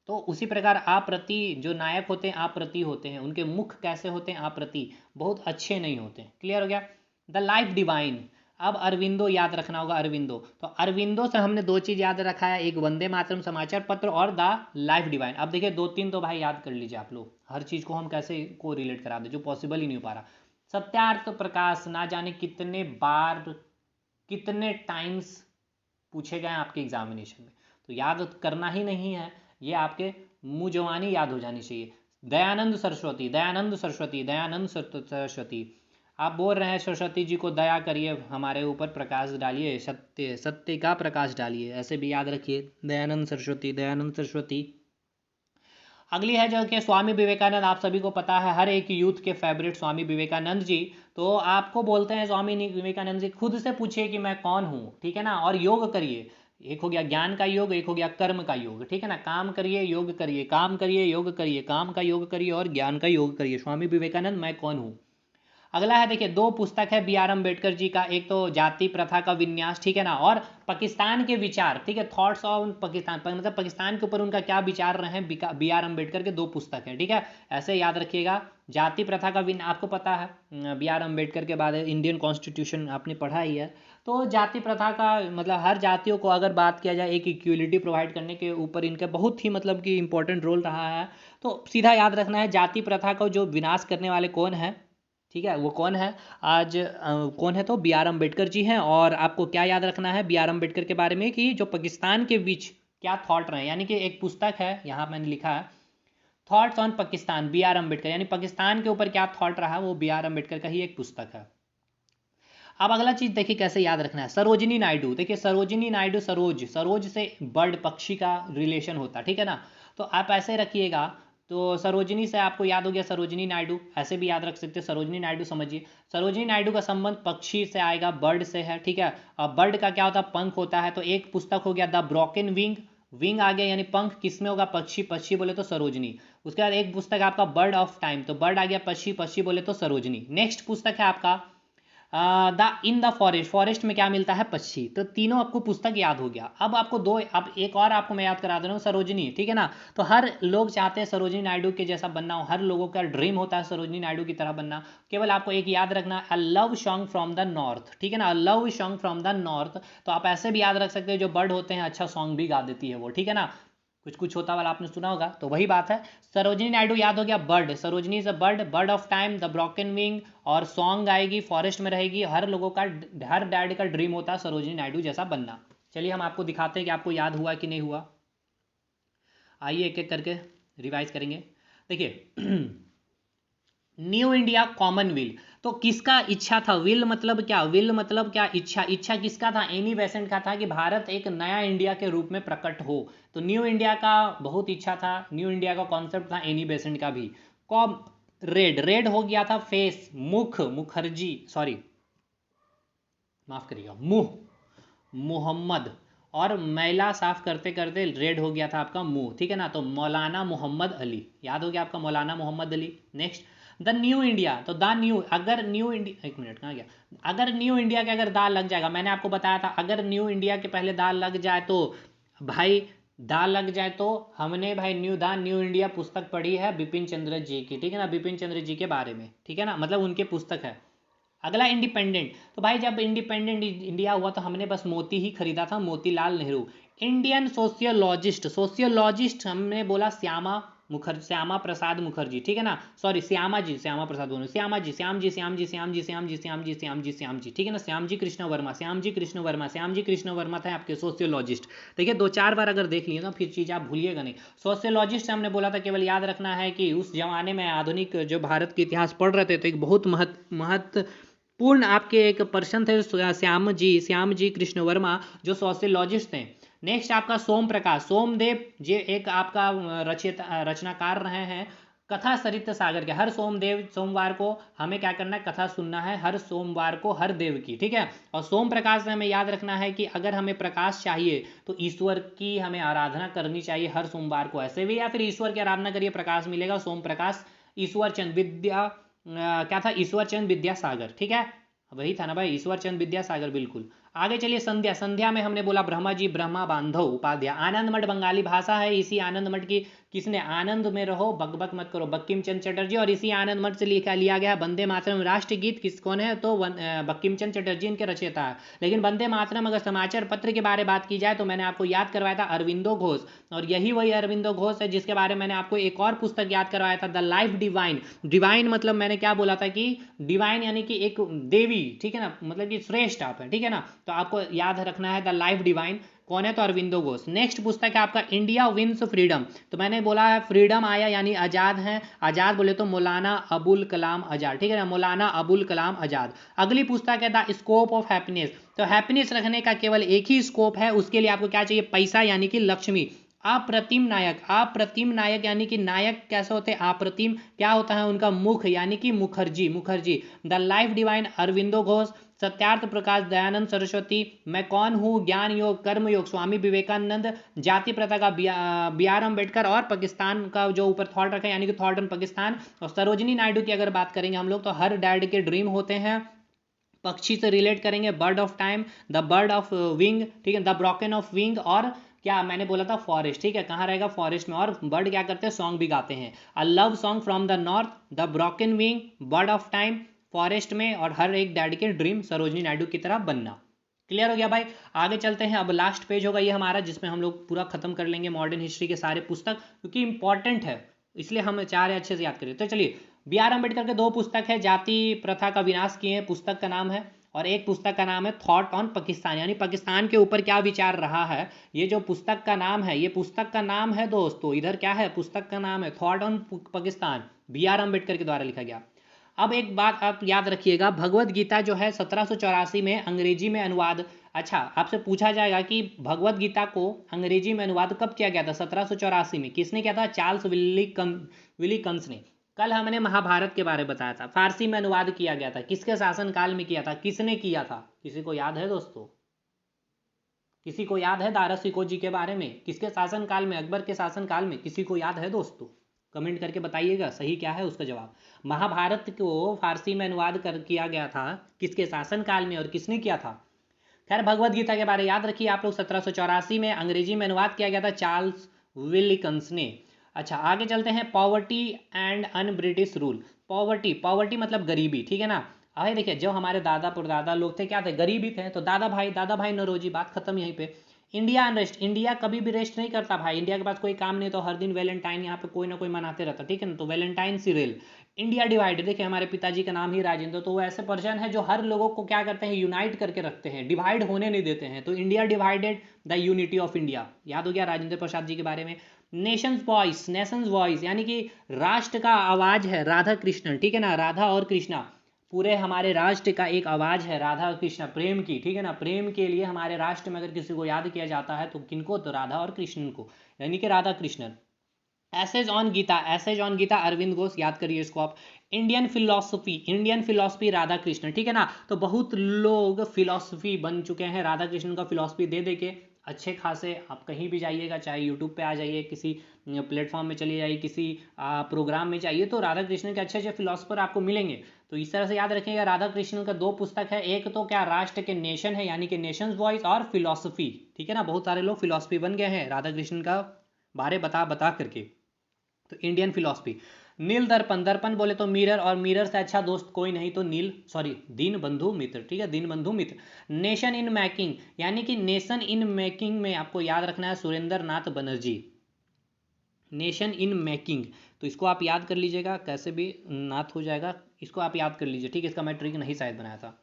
तो उसी प्रकार आप्रति जो नायक होते हैं आप्रति होते हैं, उनके मुख कैसे होते हैं, आप्रति, बहुत अच्छे नहीं होते, क्लियर हो गया। द लाइफ डिवाइन, अब अरविंदो याद रखना होगा, अरविंदो, तो अरविंदो से हमने दो चीज याद रखा है, एक वंदे मातरम समाचार पत्र और द लाइफ डिवाइन। अब देखिए दो तीन तो भाई याद कर लीजिए आप लोग, हर चीज को हम कैसे को रिलेट करा दे, जो पॉसिबल ही नहीं हो पा रहा। सत्यार्थ प्रकाश ना जाने कितने बार कितने टाइम्स पूछे गए हैं आपके एग्जामिनेशन में, तो याद करना ही नहीं है, ये आपके मुँह जवानी याद हो जानी चाहिए। दयानंद सरस्वती, आप बोल रहे हैं सरस्वती जी को दया करिए, हमारे ऊपर प्रकाश डालिए, सत्य का प्रकाश डालिए, ऐसे भी याद रखिए, दयानंद सरस्वती। अगली है जो कि स्वामी विवेकानंद, आप सभी को पता है हर एक यूथ के फेवरेट स्वामी विवेकानंद जी। तो आपको बोलते हैं स्वामी विवेकानंद जी, खुद से पूछिए कि मैं कौन हूँ, ठीक है ना, और योग करिए। एक हो गया ज्ञान का योग, एक हो गया कर्म का योग, ठीक है ना, काम करिए योग करिए, काम करिए योग करिए, काम का योग करिए और ज्ञान का योग करिए। स्वामी विवेकानंद मैं कौन हूँ। अगला है देखिए, दो पुस्तक है बी आर अम्बेडकर जी का, एक तो जाति प्रथा का विन्यास, ठीक है ना, और पाकिस्तान के विचार, ठीक है, थॉट्स ऑन पाकिस्तान, मतलब पाकिस्तान के ऊपर उनका क्या विचार रहे हैं, बी आर अम्बेडकर के दो पुस्तक हैं, ठीक है, ऐसे याद रखिएगा। जाति प्रथा का आपको पता है बी आर अम्बेडकर के बाद इंडियन कॉन्स्टिट्यूशन आपने पढ़ा ही है। तो जाति प्रथा का मतलब हर जातियों को अगर बात किया जाए एक इक्वलिटी प्रोवाइड करने के ऊपर इनका बहुत ही मतलब कि इंपॉर्टेंट रोल रहा है। तो सीधा याद रखना है जाति प्रथा का जो विनाश करने वाले कौन है, ठीक है, वो कौन है आज कौन है, तो बी आर अम्बेडकर जी हैं। और आपको क्या याद रखना है बी आर अम्बेडकर के बारे में कि जो पाकिस्तान के बीच क्या थॉट रहे, यानी कि एक पुस्तक है यहाँ मैंने लिखा है thoughts on Pakistan B R Ambedkar, यानी पाकिस्तान के ऊपर क्या थॉट रहा वो बी आर अम्बेडकर का ही एक पुस्तक है। अब अगला चीज देखिए कैसे याद रखना है, सरोजिनी नायडू, देखिए सरोजिनी नायडू, सरोज, सरोज से बर्ड पक्षी का रिलेशन होता, ठीक है ना, तो आप ऐसे रखिएगा। तो सरोजिनी से आपको याद हो गया सरोजिनी नायडू, ऐसे भी याद रख सकते हैं सरोजिनी नायडू, समझिए सरोजिनी नायडू का संबंध पक्षी से आएगा, बर्ड से है, ठीक है। और बर्ड का क्या होता है, पंख होता है। तो एक पुस्तक हो गया द ब्रोकन विंग, विंग आ गया यानी पंख किस में होगा, पक्षी, पक्षी बोले तो सरोजिनी। उसके बाद एक पुस्तक है आपका बर्ड ऑफ टाइम, तो बर्ड आ गया पक्षी, पक्षी बोले तो सरोजिनी। नेक्स्ट पुस्तक है आपका the in the forest, forest में क्या मिलता है, पक्षी। तो तीनों आपको पुस्तक याद हो गया। अब आपको दो, अब एक और आपको मैं याद करा दे रहा हूँ, सरोजिनी, ठीक है ना। तो हर लोग चाहते हैं सरोजिनी नायडू के जैसा बनना हो, हर लोगों का ड्रीम होता है सरोजिनी नायडू की तरह बनना। केवल आपको एक याद रखना, a love song from the north, ठीक है ना, a love song from the north. तो आप ऐसे भी याद रख सकते हैं जो बर्ड होते हैं अच्छा सॉन्ग भी गा देती है वो, ठीक है ना, कुछ कुछ होता वाला आपने सुना होगा, तो वही बात है। सरोजिनी नायडू याद हो गया bird, Sarojini is a bird, bird of time, the broken wing, और सॉन्ग आएगी, फॉरेस्ट में रहेगी। हर लोगों का, हर डैड का ड्रीम होता है सरोजिनी नायडू जैसा बनना। चलिए हम आपको दिखाते हैं कि आपको याद हुआ कि नहीं हुआ। आइए एक एक करके रिवाइज करेंगे। देखिए न्यू इंडिया कॉमनवेल्थ, तो किसका इच्छा था, विल मतलब क्या, विल मतलब क्या, इच्छा, इच्छा किसका था, एनी बेसेंट का था कि भारत एक नया इंडिया के रूप में प्रकट हो। तो न्यू इंडिया का बहुत इच्छा था, न्यू इंडिया का कॉन्सेप्ट था एनी बेसेंट का भी। कॉम रेड, रेड हो गया था फेस, मुख, मुखर्जी, सॉरी माफ करिएगा, मुंह, मोहम्मद, और मैला साफ करते करते रेड हो गया था आपका मुंह, ठीक है ना। तो मौलाना मोहम्मद अली, याद हो गया आपका Maulana Mohammad Ali. Next the new India, तो द न्यू, अगर न्यू इंडिया, एक मिनट कहाँ गया, अगर न्यू इंडिया के अगर दाल लग जाएगा, मैंने आपको बताया था अगर न्यू इंडिया के पहले दाल लग जाए तो भाई, दाल लग जाए तो हमने भाई न्यू इंडिया पुस्तक पढ़ी है बिपिन चंद्र जी की, ठीक है ना, बिपिन चंद्र जी के बारे में, ठीक है ना, मतलब उनके पुस्तक है। अगला इंडिपेंडेंट, तो भाई जब इंडिपेंडेंट इंडिया हुआ तो हमने बस मोती ही खरीदा था, Motilal Nehru. Indian sociologist, sociologist हमने बोला श्यामा मुखर्जी, श्यामा प्रसाद मुखर्जी, ठीक है ना, सॉरी श्यामा जी, श्यामा प्रसाद बोलो, श्यामा जी, श्याम जी, श्याम जी, श्याम जी, श्याम जी, श्याम जी, श्याम जी, श्याम जी, ठीक है ना, श्याम जी कृष्ण वर्मा, श्याम जी कृष्ण वर्मा, श्याम जी कृष्ण वर्मा थे आपके सोशियोलॉजिस्ट। देखिए दो चार बार अगर देख लिए ना फिर चीज़ आप भूलिएगा नहीं। सोशियोलॉजिस्ट हमने बोला था, केवल याद रखना है कि उस जमाने में आधुनिक जो भारत के इतिहास पढ़ रहे थे तो एक बहुत महत्वपूर्ण आपके एक पर्सन थे श्याम जी कृष्ण वर्मा जो सोशियोलॉजिस्ट थे। नेक्स्ट आपका सोम प्रकाश, सोमदेव जी एक आपका रचनाकार रहे हैं कथा सरित सागर के। हर सोमवार को हमें क्या करना है, कथा सुनना है, हर सोमवार को हर देव की, ठीक है। और सोम प्रकाश में हमें याद रखना है कि अगर हमें प्रकाश चाहिए तो ईश्वर की हमें आराधना करनी चाहिए हर सोमवार को, ऐसे भी, या फिर ईश्वर की आराधना करिए प्रकाश मिलेगा। सोम प्रकाश, ईश्वर चंद विद्या क्या था, ईश्वर चंद विद्यासागर, ठीक है, वही था ना भाई, ईश्वर चंद विद्यासागर, बिल्कुल। आगे चलिए संध्या, संध्या में हमने बोला ब्रह्मा जी, ब्रह्मा बांधव उपाध्याय। आनंद मठ बंगाली भाषा है, इसी आनंद मठ की किसने, आनंद में रहो बकबक मत करो, बंकिम चंद्र चटर्जी, और इसी आनंद मठ से लिया गया वंदे मातरम राष्ट्रीय गीत किस कौन है, तो बंकिम चंद्र चटर्जी इनके रचयिता है। लेकिन वंदे मातरम अगर समाचार पत्र के बारे में बात की जाए तो मैंने आपको याद करवाया था अरविंदो घोष, और यही वही अरविंदो घोष है जिसके बारे में मैंने आपको एक और पुस्तक याद करवाया था, द लाइफ डिवाइन। डिवाइन मतलब मैंने क्या बोला था कि डिवाइन यानी कि एक देवी, ठीक है ना, मतलब कि श्रेष्ठ आप है, ठीक है ना, तो आपको याद रखना है द लाइफ डिवाइन कौन है, तो अरविंदो घोष। नेक्स्ट पुस्तक है आपका इंडिया विंस फ्रीडम, तो मैंने बोला है फ्रीडम आया यानी आजाद है, आजाद बोले तो मौलाना अबुल कलाम आजाद, ठीक है ना, मौलाना अबुल कलाम आजाद। अगली पुस्तक है द स्कोप ऑफ हैप्पीनेस, तो हैप्पीनेस रखने का केवल एक ही स्कोप है, उसके लिए आपको क्या चाहिए, पैसा यानी कि लक्ष्मी। अप्रतिम नायक, अप्रतिम नायक यानी कि नायक कैसे होते हैं, अप्रतिम। क्या होता है उनका, मुख यानी कि Mukherjee, Mukherjee. The life divine Aurobindo Ghosh. Satyarth Prakash Dayanand Saraswati. मैं कौन हूँ, ज्ञान योग कर्म योग स्वामी विवेकानंद। जाति प्रथा का बी आर अम्बेडकर। और पाकिस्तान का जो ऊपर थॉट रखा है यानी कि थॉट ऑन पाकिस्तान। और सरोजनी नायडू की अगर बात करेंगे हम लोग तो हर डैड के ड्रीम होते हैं। पक्षी से रिलेट करेंगे, bird of time, the bird of wing, ठीक है, द ब्रोकन ऑफ विंग। और क्या मैंने बोला था, फॉरेस्ट, ठीक है, कहाँ रहेगा, फॉरेस्ट में। और बर्ड क्या करते हैं, सॉन्ग भी गाते हैं। A love song from the north, the broken wing, bird of time, forest में। और हर एक डैड के ड्रीम सरोजनी नायडू की तरह बनना। क्लियर हो गया भाई। आगे चलते हैं, अब लास्ट पेज होगा ये हमारा, जिसमें हम लोग पूरा खत्म कर लेंगे मॉडर्न हिस्ट्री के सारे पुस्तक, क्योंकि इंपॉर्टेंट है, इसलिए हम चाह रहे अच्छे से याद करिए। तो चलिए, बी आर अम्बेडकर के दो पुस्तक है, जाति प्रथा का विनाश किए पुस्तक का नाम है, और एक पुस्तक का नाम है थॉट ऑन पाकिस्तान, यानी पाकिस्तान के ऊपर क्या विचार रहा है। ये जो पुस्तक का नाम है, ये पुस्तक का नाम है दोस्तों, इधर क्या है, पुस्तक का नाम है thought on Pakistan, B R Ambedkar के द्वारा लिखा गया। अब एक बात आप याद रखिएगा, भगवत गीता जो है 1784 में अंग्रेजी में अनुवाद। अच्छा, आपसे पूछा जाएगा कि भगवत गीता को अंग्रेजी में अनुवाद कब किया गया था, 1784 में। किसने किया था, चार्ल्स विलिकंस ने। कल हमने महाभारत के बारे में बताया था, फारसी में अनुवाद किया गया था, किसके शासन काल में किया था, किसने किया था, किसी को याद है दोस्तों, किसी को याद है दारा सिकोजी के बारे में, किसके शासन काल में, अकबर के शासन काल में, किसी को याद है दोस्तों, कमेंट करके बताइएगा सही क्या है उसका जवाब। महाभारत को फारसी में अनुवाद कर किया गया था, किसके शासन काल में, और किसने किया था। खैर, भगवत गीता के बारे याद रखिए आप लोग, 1784 में अंग्रेजी में अनुवाद किया गया था चार्ल्स विलिकंस ने। अच्छा, आगे चलते हैं, poverty and un British rule. Poverty, poverty मतलब गरीबी, ठीक है ना। अरे देखिए, जो हमारे दादा परदादा लोग थे क्या थे, गरीबी थे, तो दादा भाई नौरोजी, बात खत्म यहीं पे। इंडिया अनरेस्ट, इंडिया कभी भी रेस्ट नहीं करता भाई, इंडिया के पास कोई काम नहीं, तो हर दिन वैलेंटाइन यहाँ पे कोई ना कोई मनाते रहता, ठीक है ना, तो वैलेंटाइन सीरियल। इंडिया डिवाइड, देखिए हमारे पिताजी का नाम ही राजेंद्र, तो वो ऐसे पर्सन है जो हर लोगों को क्या करते हैं, यूनाइट करके रखते हैं, डिवाइड होने नहीं देते हैं। तो India divided, the unity of India, याद हो गया राजेंद्र प्रसाद जी के बारे में। नेशंस वॉइस, नेशंस वॉइस यानी कि राष्ट्र का आवाज है, राधा कृष्णन, ठीक है ना, राधा और कृष्णा, पूरे हमारे राष्ट्र का एक आवाज है, राधा और कृष्णा, प्रेम की, ठीक है ना, प्रेम के लिए हमारे राष्ट्र में अगर किसी को याद किया जाता है तो किनको, तो राधा और कृष्णन को, यानी कि Radha Krishnan. Essays on Gita, essays on Gita Aurobindo Ghosh, याद करिए इसको आप। Indian philosophy, Indian philosophy Radha Krishnan, ठीक है ना। तो बहुत लोग फिलोसफी बन चुके हैं राधा कृष्णन का फिलोसफी दे दे के, अच्छे खासे। आप कहीं भी जाइएगा, चाहे यूट्यूब पे आ जाइए, किसी प्लेटफॉर्म में चले जाइए, किसी प्रोग्राम में जाइए, तो राधा कृष्णन के अच्छे अच्छे फिलोसफर आपको मिलेंगे। तो इस तरह से याद रखिएगा, राधा कृष्णन का दो पुस्तक है, एक तो क्या, राष्ट्र के नेशन है यानी कि नेशंस वॉइस, और फिलोसफी, ठीक है ना, बहुत सारे लोग फिलोसफी बन गए हैं राधा कृष्णन का बारे बता बता करके। तो इंडियन फिलोसफी। नील दर्पण, दर्पण बोले तो मिरर, और मिरर से अच्छा दोस्त कोई नहीं, तो नील, सॉरी, दीन बंधु मित्र, ठीक है, दीन बंधु मित्र। नेशन इन मेकिंग, यानी कि नेशन इन मेकिंग में आपको याद रखना है Surendranath Banerjee, nation in making. तो इसको आप याद कर लीजिएगा, कैसे भी नाथ हो जाएगा, इसको आप याद कर लीजिए, ठीक है, इसका मैं ट्रिक नहीं शायद बनाया था।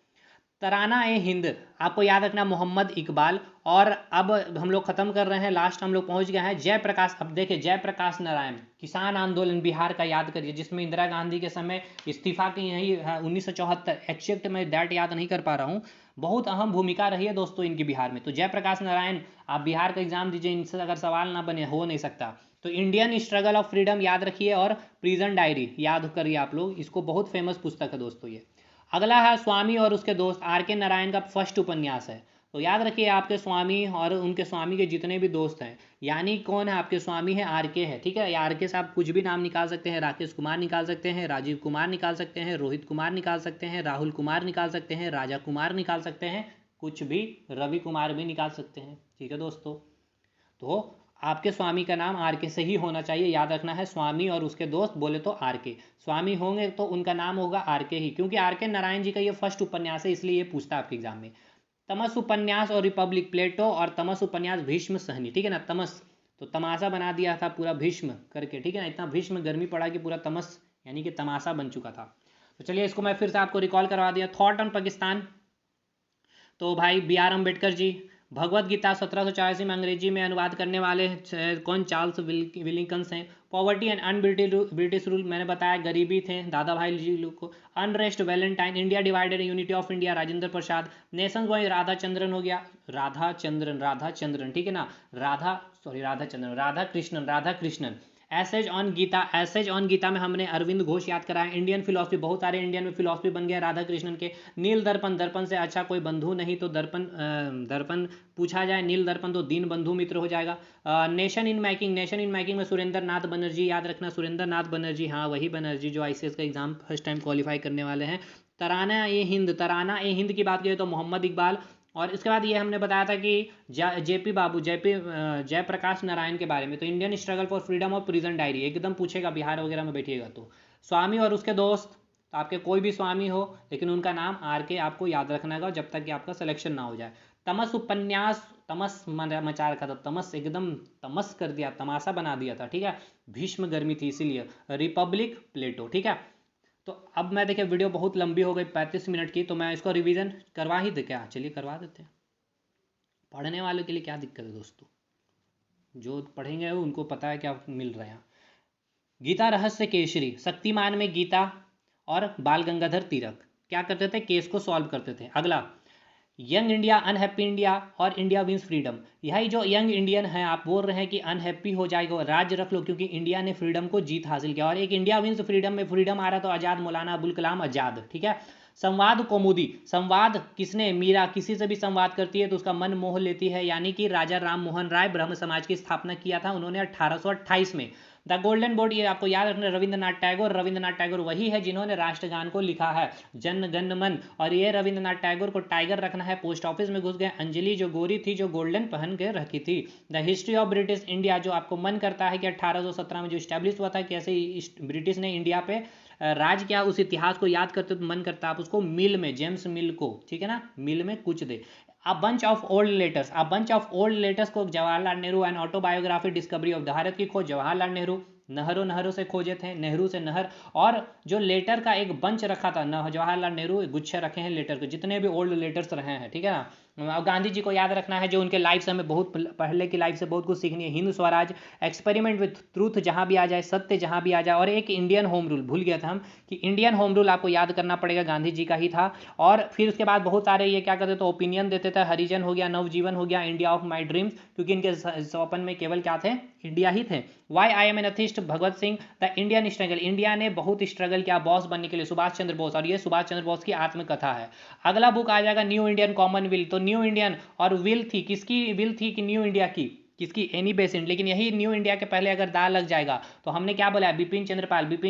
तराना ए हिंद, आपको याद रखना मोहम्मद इकबाल। और अब हम लोग खत्म कर रहे हैं, लास्ट हम लोग पहुंच गए हैं, जयप्रकाश। अब देखिए, जयप्रकाश नारायण, किसान आंदोलन बिहार का याद करिए, जिसमें इंदिरा गांधी के समय इस्तीफा की, यही 1974, एक्चुअली मैं डेट याद नहीं कर पा रहा हूँ, बहुत अहम भूमिका रही है दोस्तों इनकी बिहार में। तो जयप्रकाश नारायण, आप बिहार का एग्जाम दीजिए, इनसे अगर सवाल ना बने, हो नहीं सकता। तो इंडियन स्ट्रगल ऑफ फ्रीडम याद रखिए, और प्रिजन डायरी याद करिए आप लोग, इसको, बहुत फेमस पुस्तक है दोस्तों ये। अगला है स्वामी और उसके दोस्त, आर के नारायण का फर्स्ट उपन्यास है। तो याद रखिए, आपके स्वामी और उनके स्वामी के जितने भी दोस्त हैं, यानी कौन है आपके स्वामी है, आर के है, ठीक है। आर के से आप कुछ भी नाम निकाल सकते हैं, राकेश कुमार निकाल सकते हैं, राजीव कुमार निकाल सकते हैं, रोहित कुमार निकाल सकते हैं, राहुल कुमार निकाल सकते हैं, राजा कुमार निकाल सकते हैं, कुछ भी, रवि कुमार भी निकाल सकते हैं, ठीक है दोस्तों। तो आपके स्वामी का नाम आर के से ही होना चाहिए, याद रखना है, स्वामी और उसके दोस्त बोले तो आर के, स्वामी होंगे तो उनका नाम होगा आर के ही, क्योंकि आर के नारायण जी का ये फर्स्ट उपन्यास है, इसलिए ये पूछता है आपके एग्जाम में। तमस उपन्यास और रिपब्लिक, प्लेटो, और तमस उपन्यास भीष्म सहनी, ठीक है ना, तमस तो तमाशा बना दिया था पूरा भीष्म करके, ठीक है ना, इतना भीष्म गर्मी पड़ा कि पूरा तमस यानी कि तमाशा बन चुका था। तो चलिए, इसको मैं फिर से आपको रिकॉल करवा दिया। थॉट ऑन पाकिस्तान, तो भाई बी आर अम्बेडकर जी, भगवत गीता 1784 में अंग्रेजी में अनुवाद करने वाले कौन? चार्ल्स विलिंकन्स हैं। पॉवर्टी एंड ब्रिटिश रूल मैंने बताया, गरीबी थे दादा भाई जी लोग को। Unrest Valentine, India divided, unity of India Rajendra Prasad. Nation boy Radha Chandran हो गया, राधा चंद्रन ठीक है ना, राधा कृष्णन। एसेज ऑन गीता में हमने अरविंद घोष याद कराया। इंडियन फिलॉसफी, बहुत सारे इंडियन में फिलॉसफी बन गया राधा कृष्णन के। नील दर्पण से अच्छा कोई बंधु नहीं, तो दर्पण पूछा जाए, नील दर्पण तो दीन बंधु मित्र हो जाएगा। नेशन इन मेकिंग में सुरेंद्र नाथ बनर्जी याद रखना, सुरेंद्र नाथ बनर्जी, हाँ वही बनर्जी जो आईसीएस का एग्जाम फर्स्ट टाइम क्वालिफाई करने वाले हैं। तराना ए हिंद की बात करें तो मोहम्मद इकबाल। और इसके बाद ये हमने बताया था कि जयप्रकाश नारायण के बारे में, तो इंडियन स्ट्रगल फॉर फ्रीडम और प्रिजन डायरी एकदम पूछेगा बिहार वगैरह में बैठिएगा तो। स्वामी और उसके दोस्त, तो आपके कोई भी स्वामी हो लेकिन उनका नाम आर के आपको याद रखना है जब तक कि आपका सिलेक्शन ना हो जाए। तमस उपन्यास, तमस मचा रखा था, तमस एकदम तमस कर दिया, तमाशा बना दिया था, ठीक है। भीष्म गर्मी थी इसीलिए। रिपब्लिक प्लेटो, ठीक है। तो अब मैं देखिए वीडियो बहुत लंबी हो गई 35 मिनट की, तो मैं इसको रिवीजन करवा ही दे क्या? चलिए करवा देते हैं। पढ़ने वालों के लिए क्या दिक्कत है दोस्तों, जो पढ़ेंगे उनको पता है क्या मिल रहा है यहाँ। गीता रहस्य केसरी, शक्तिमान में गीता और बाल गंगाधर तिलक क्या करते थे? केस को सॉल्व करते थे। अगला यंग इंडिया, अनहैप्पी इंडिया और इंडिया विंस फ्रीडम। यही जो यंग इंडियन है, आप बोल रहे हैं कि अनहैप्पी हो जाएगा, राज्य रख लो क्योंकि इंडिया ने फ्रीडम को जीत हासिल किया। और एक इंडिया विंस फ्रीडम में फ्रीडम आ रहा तो आज़ाद, मौलाना अबुल कलाम आज़ाद, ठीक है। संवाद कौमुदी, संवाद किसने? मीरा किसी से भी संवाद करती है तो उसका मन मोह लेती है, यानी कि राजा राम मोहन राय ब्रह्म समाज की स्थापना किया था उन्होंने 1828 में। द गोल्डन बोर्ड, ये आपको याद रखना, रविंद्रनाथ टैगोर वही है जिन्होंने राष्ट्रगान को लिखा है, जन गण मन। और ये रविंद्रनाथ टैगोर को टाइगर रखना है, पोस्ट ऑफिस में घुस गए। अंजलि जो गोरी थी जो गोल्डन पहन के रखी थी। The history of British India, जो आपको मन करता है कि 1817 में जो स्टैब्लिश हुआ था, कैसे ब्रिटिश ने इंडिया पे राज किया, उस इतिहास को याद करते तो मन करता आप उसको मिल में, जेम्स मिल को, ठीक है ना, मिल में कुछ दे। A bunch of old letters को Jawaharlal Nehru and autobiography, discovery of Bharat की खोज जवाहरलाल नेहरू, नहरों से खोजे थे, नेहरू से नहर। और जो लेटर का एक बंच रखा था जवाहरलाल नेहरू, गुच्छे रखे हैं लेटर के, जितने भी ओल्ड लेटर्स रहे हैं, ठीक है ना। गांधी जी को याद रखना है, जो उनके लाइफ से हमें बहुत पहले की लाइफ से बहुत कुछ सीखनी है। Hind Swaraj, experiment with truth, जहां भी आ जाए, सत्य जहां भी आ जाए। और एक इंडियन होम रूल, भूल गया था हम कि इंडियन होम रूल आपको याद करना पड़ेगा, गांधी जी का ही था। और फिर उसके बाद बहुत सारे ये क्या करते थे, ओपिनियन देते थे, हरिजन हो गया, नवजीवन हो गया, इंडिया ऑफ माई ड्रीम्स, क्योंकि इनके स्वप्न में केवल क्या थे? इंडिया ही थे। Why I am an atheist, Bhagwat Singh. The Indian struggle, India ने बहुत स्ट्रगल किया बॉस बनने के लिए, सुभाष चंद्र बोस। और ये सुभाष चंद्र बोस की आत्मकथा है। अगला बुक आ जाएगा न्यू इंडियन कॉमनवेल्थ। तो न्यू इंडियन और विल थी, किसकी विल थी कि न्यू इंडिया की? किसकी? Annie Besant. लेकिन यही न्यू इंडिया के पहले अगर दा लग जाएगा तो हमने क्या बोला? बिपिन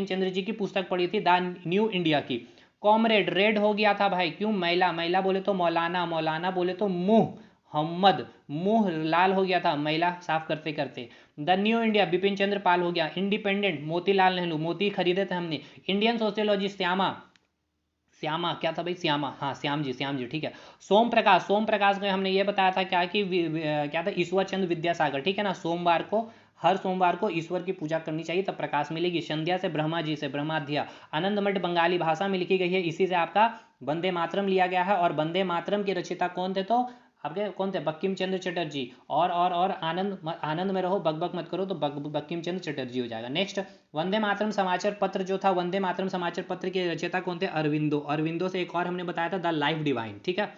चंद्र जी की पुस्तक पढ़ी थी, द न्यू इंडिया की। कॉमरेड, रेड हो गया था भाई, क्यों? मैला बोले तो मौलाना बोले तो मुंह लाल हो गया था मैला साफ करते करते। The new India, Bipin Chandra Pal हो गया। इंडिपेंडेंट, मोतीलाल नेहरू, मोती खरीदे थे हमने। इंडियन सोशियोलॉजी, श्यामा क्या था भाई? हाँ श्याम जी, ठीक है। सोम प्रकाश में हमने ये बताया था क्या कि क्या था? ईश्वर चंद्र विद्यासागर, ठीक है ना। हर सोमवार को ईश्वर की पूजा करनी चाहिए, तब प्रकाश मिलेगी। संध्या से ब्रह्माध्या। आनंदमठ बंगाली भाषा में लिखी गई है, इसी से आपका वंदे मातरम लिया गया है। और वंदे मातरम के रचयिता कौन थे? तो आपके कौन थे? बंकिम चंद्र चटर्जी। और आनंद में रहो, बक मत करो, तो बंकिम चंद्र चटर्जी हो जाएगा। नेक्स्ट, वंदे मातरम समाचार पत्र जो था, वंदे मातरम समाचार पत्र के रचयिता कौन थे? अरविंदो से एक और हमने बताया था, द लाइफ डिवाइन, ठीक है।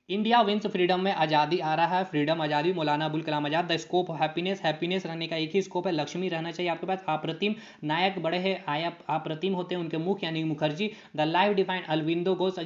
इंडिया विंस फ्रीडम में आज़ादी आ रहा है, फ्रीडम आज़ादी, Maulana Abul Kalam Azad. The scope happiness रहने का एक ही स्कोप है, लक्ष्मी रहना चाहिए आपके पास। अप्रतिम, नायक बड़े हैं, अप्रतिम होते हैं उनके मुख, यानी Mukherjee. The life divine, Aurobindo Ghosh हो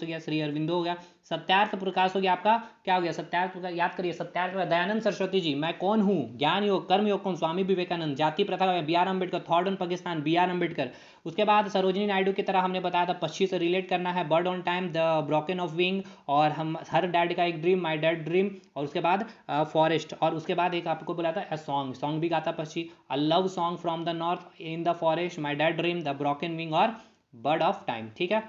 गया, श्री अरविंदो हो गया। सत्यार्थ प्रकाश हो गया आपका, क्या हो गया? सत्यार्थ प्रकाश, याद करिए सत्यार्थ। दयानंद सरस्वती जी, मैं कौन हूँ, ज्ञान योग कर्म योग कौन? स्वामी विवेकानंद। जाति प्रथा, बी आर अम्बेडकर। थॉर्ड on Pakistan, B R Ambedkar. उसके बाद सरोजिनी नायडू की तरह हमने बताया था, पक्षी से रिलेट करना है, bird on time, the broken of wing. और हम हर डैड का एक ड्रीम, माई डैड ड्रीम। और उसके बाद फॉरेस्ट। और उसके बाद एक आपको बोला था सॉन्ग भी गाता पक्षी, a love song from the north, in the forest, my dad dream, the broken wing और बर्ड ऑफ टाइम, ठीक है।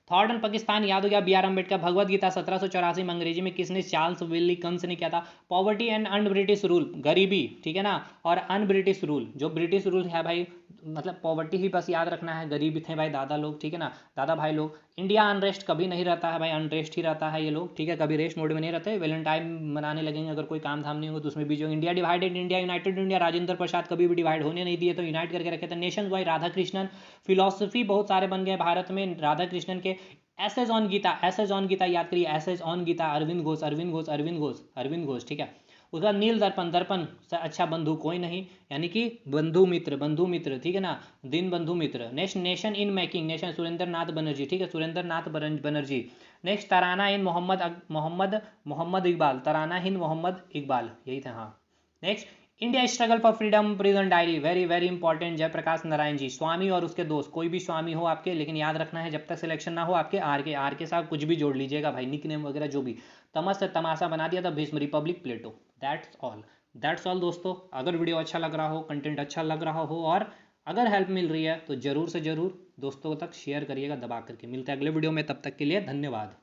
थॉर्ड ऑन पाकिस्तान याद हो गया, बी आर अम्बेडकर। भगवत गीता 1784 में अंग्रेजी में किसने? चार्ल्स विलिकन्स ने किया था। Poverty and un British rule, गरीबी, ठीक है ना। और अन ब्रिटिश रूल, जो ब्रिटिश रूल है भाई, मतलब पॉवर्टी ही बस याद रखना है, गरीब थे भाई दादा लोग, ठीक है ना, दादा भाई लोग। इंडिया अनरेस्ट कभी नहीं रहता है भाई, अनरेस्ट ही रहता है ये लोग, ठीक है, कभी रेस्ट मोड में नहीं रहते। वैलेंटाइन मनाने लगेंगे अगर कोई काम धाम नहीं होगा तो उसमें भी जो India divided India united India, Rajendra Prasad कभी भी डिवाइड होने नहीं दिए, तो यूनाइट करके रखे थे। Nationwide Radha Krishnan, philosophy बहुत सारे बन गए भारत में राधा कृष्णन के। Essays on Gita, essays on Gita याद करिए, एसेज ऑन गीता अरविंद घोष, अरविंद घोष, अरविंद घोष, अरविंद घोष, ठीक है। उसके बाद नील दर्पण, दर्पण से अच्छा बंधु कोई नहीं, यानी कि बंधु मित्र, बंधु मित्र, ठीक है ना, Dinabandhu Mitra. Next nation in making, nation Surendranath Banerjee, ठीक है, सुरेंद्र नाथ बनर्जी। नेक्स्ट तराना इन मोहम्मद इकबाल, तराना हिंद मोहम्मद इकबाल, यही था हाँ। Next India struggle for freedom, prison diary, very very important, Jayaprakash Narayan ji. Swami और उसके दोस्त, कोई भी स्वामी हो आपके, लेकिन याद रखना है जब तक सिलेक्शन ना हो आपके आर के साथ कुछ भी जोड़ लीजिएगा भाई, निक नेम वगैरह जो भी। तमस से तमाशा बना दिया था Bhishma, republic Plato. That's all दोस्तों। अगर वीडियो अच्छा लग रहा हो, कंटेंट अच्छा लग रहा हो और अगर हेल्प मिल रही है तो ज़रूर से ज़रूर दोस्तों तक शेयर करिएगा दबा करके। मिलते हैं अगले वीडियो में, तब तक के लिए धन्यवाद।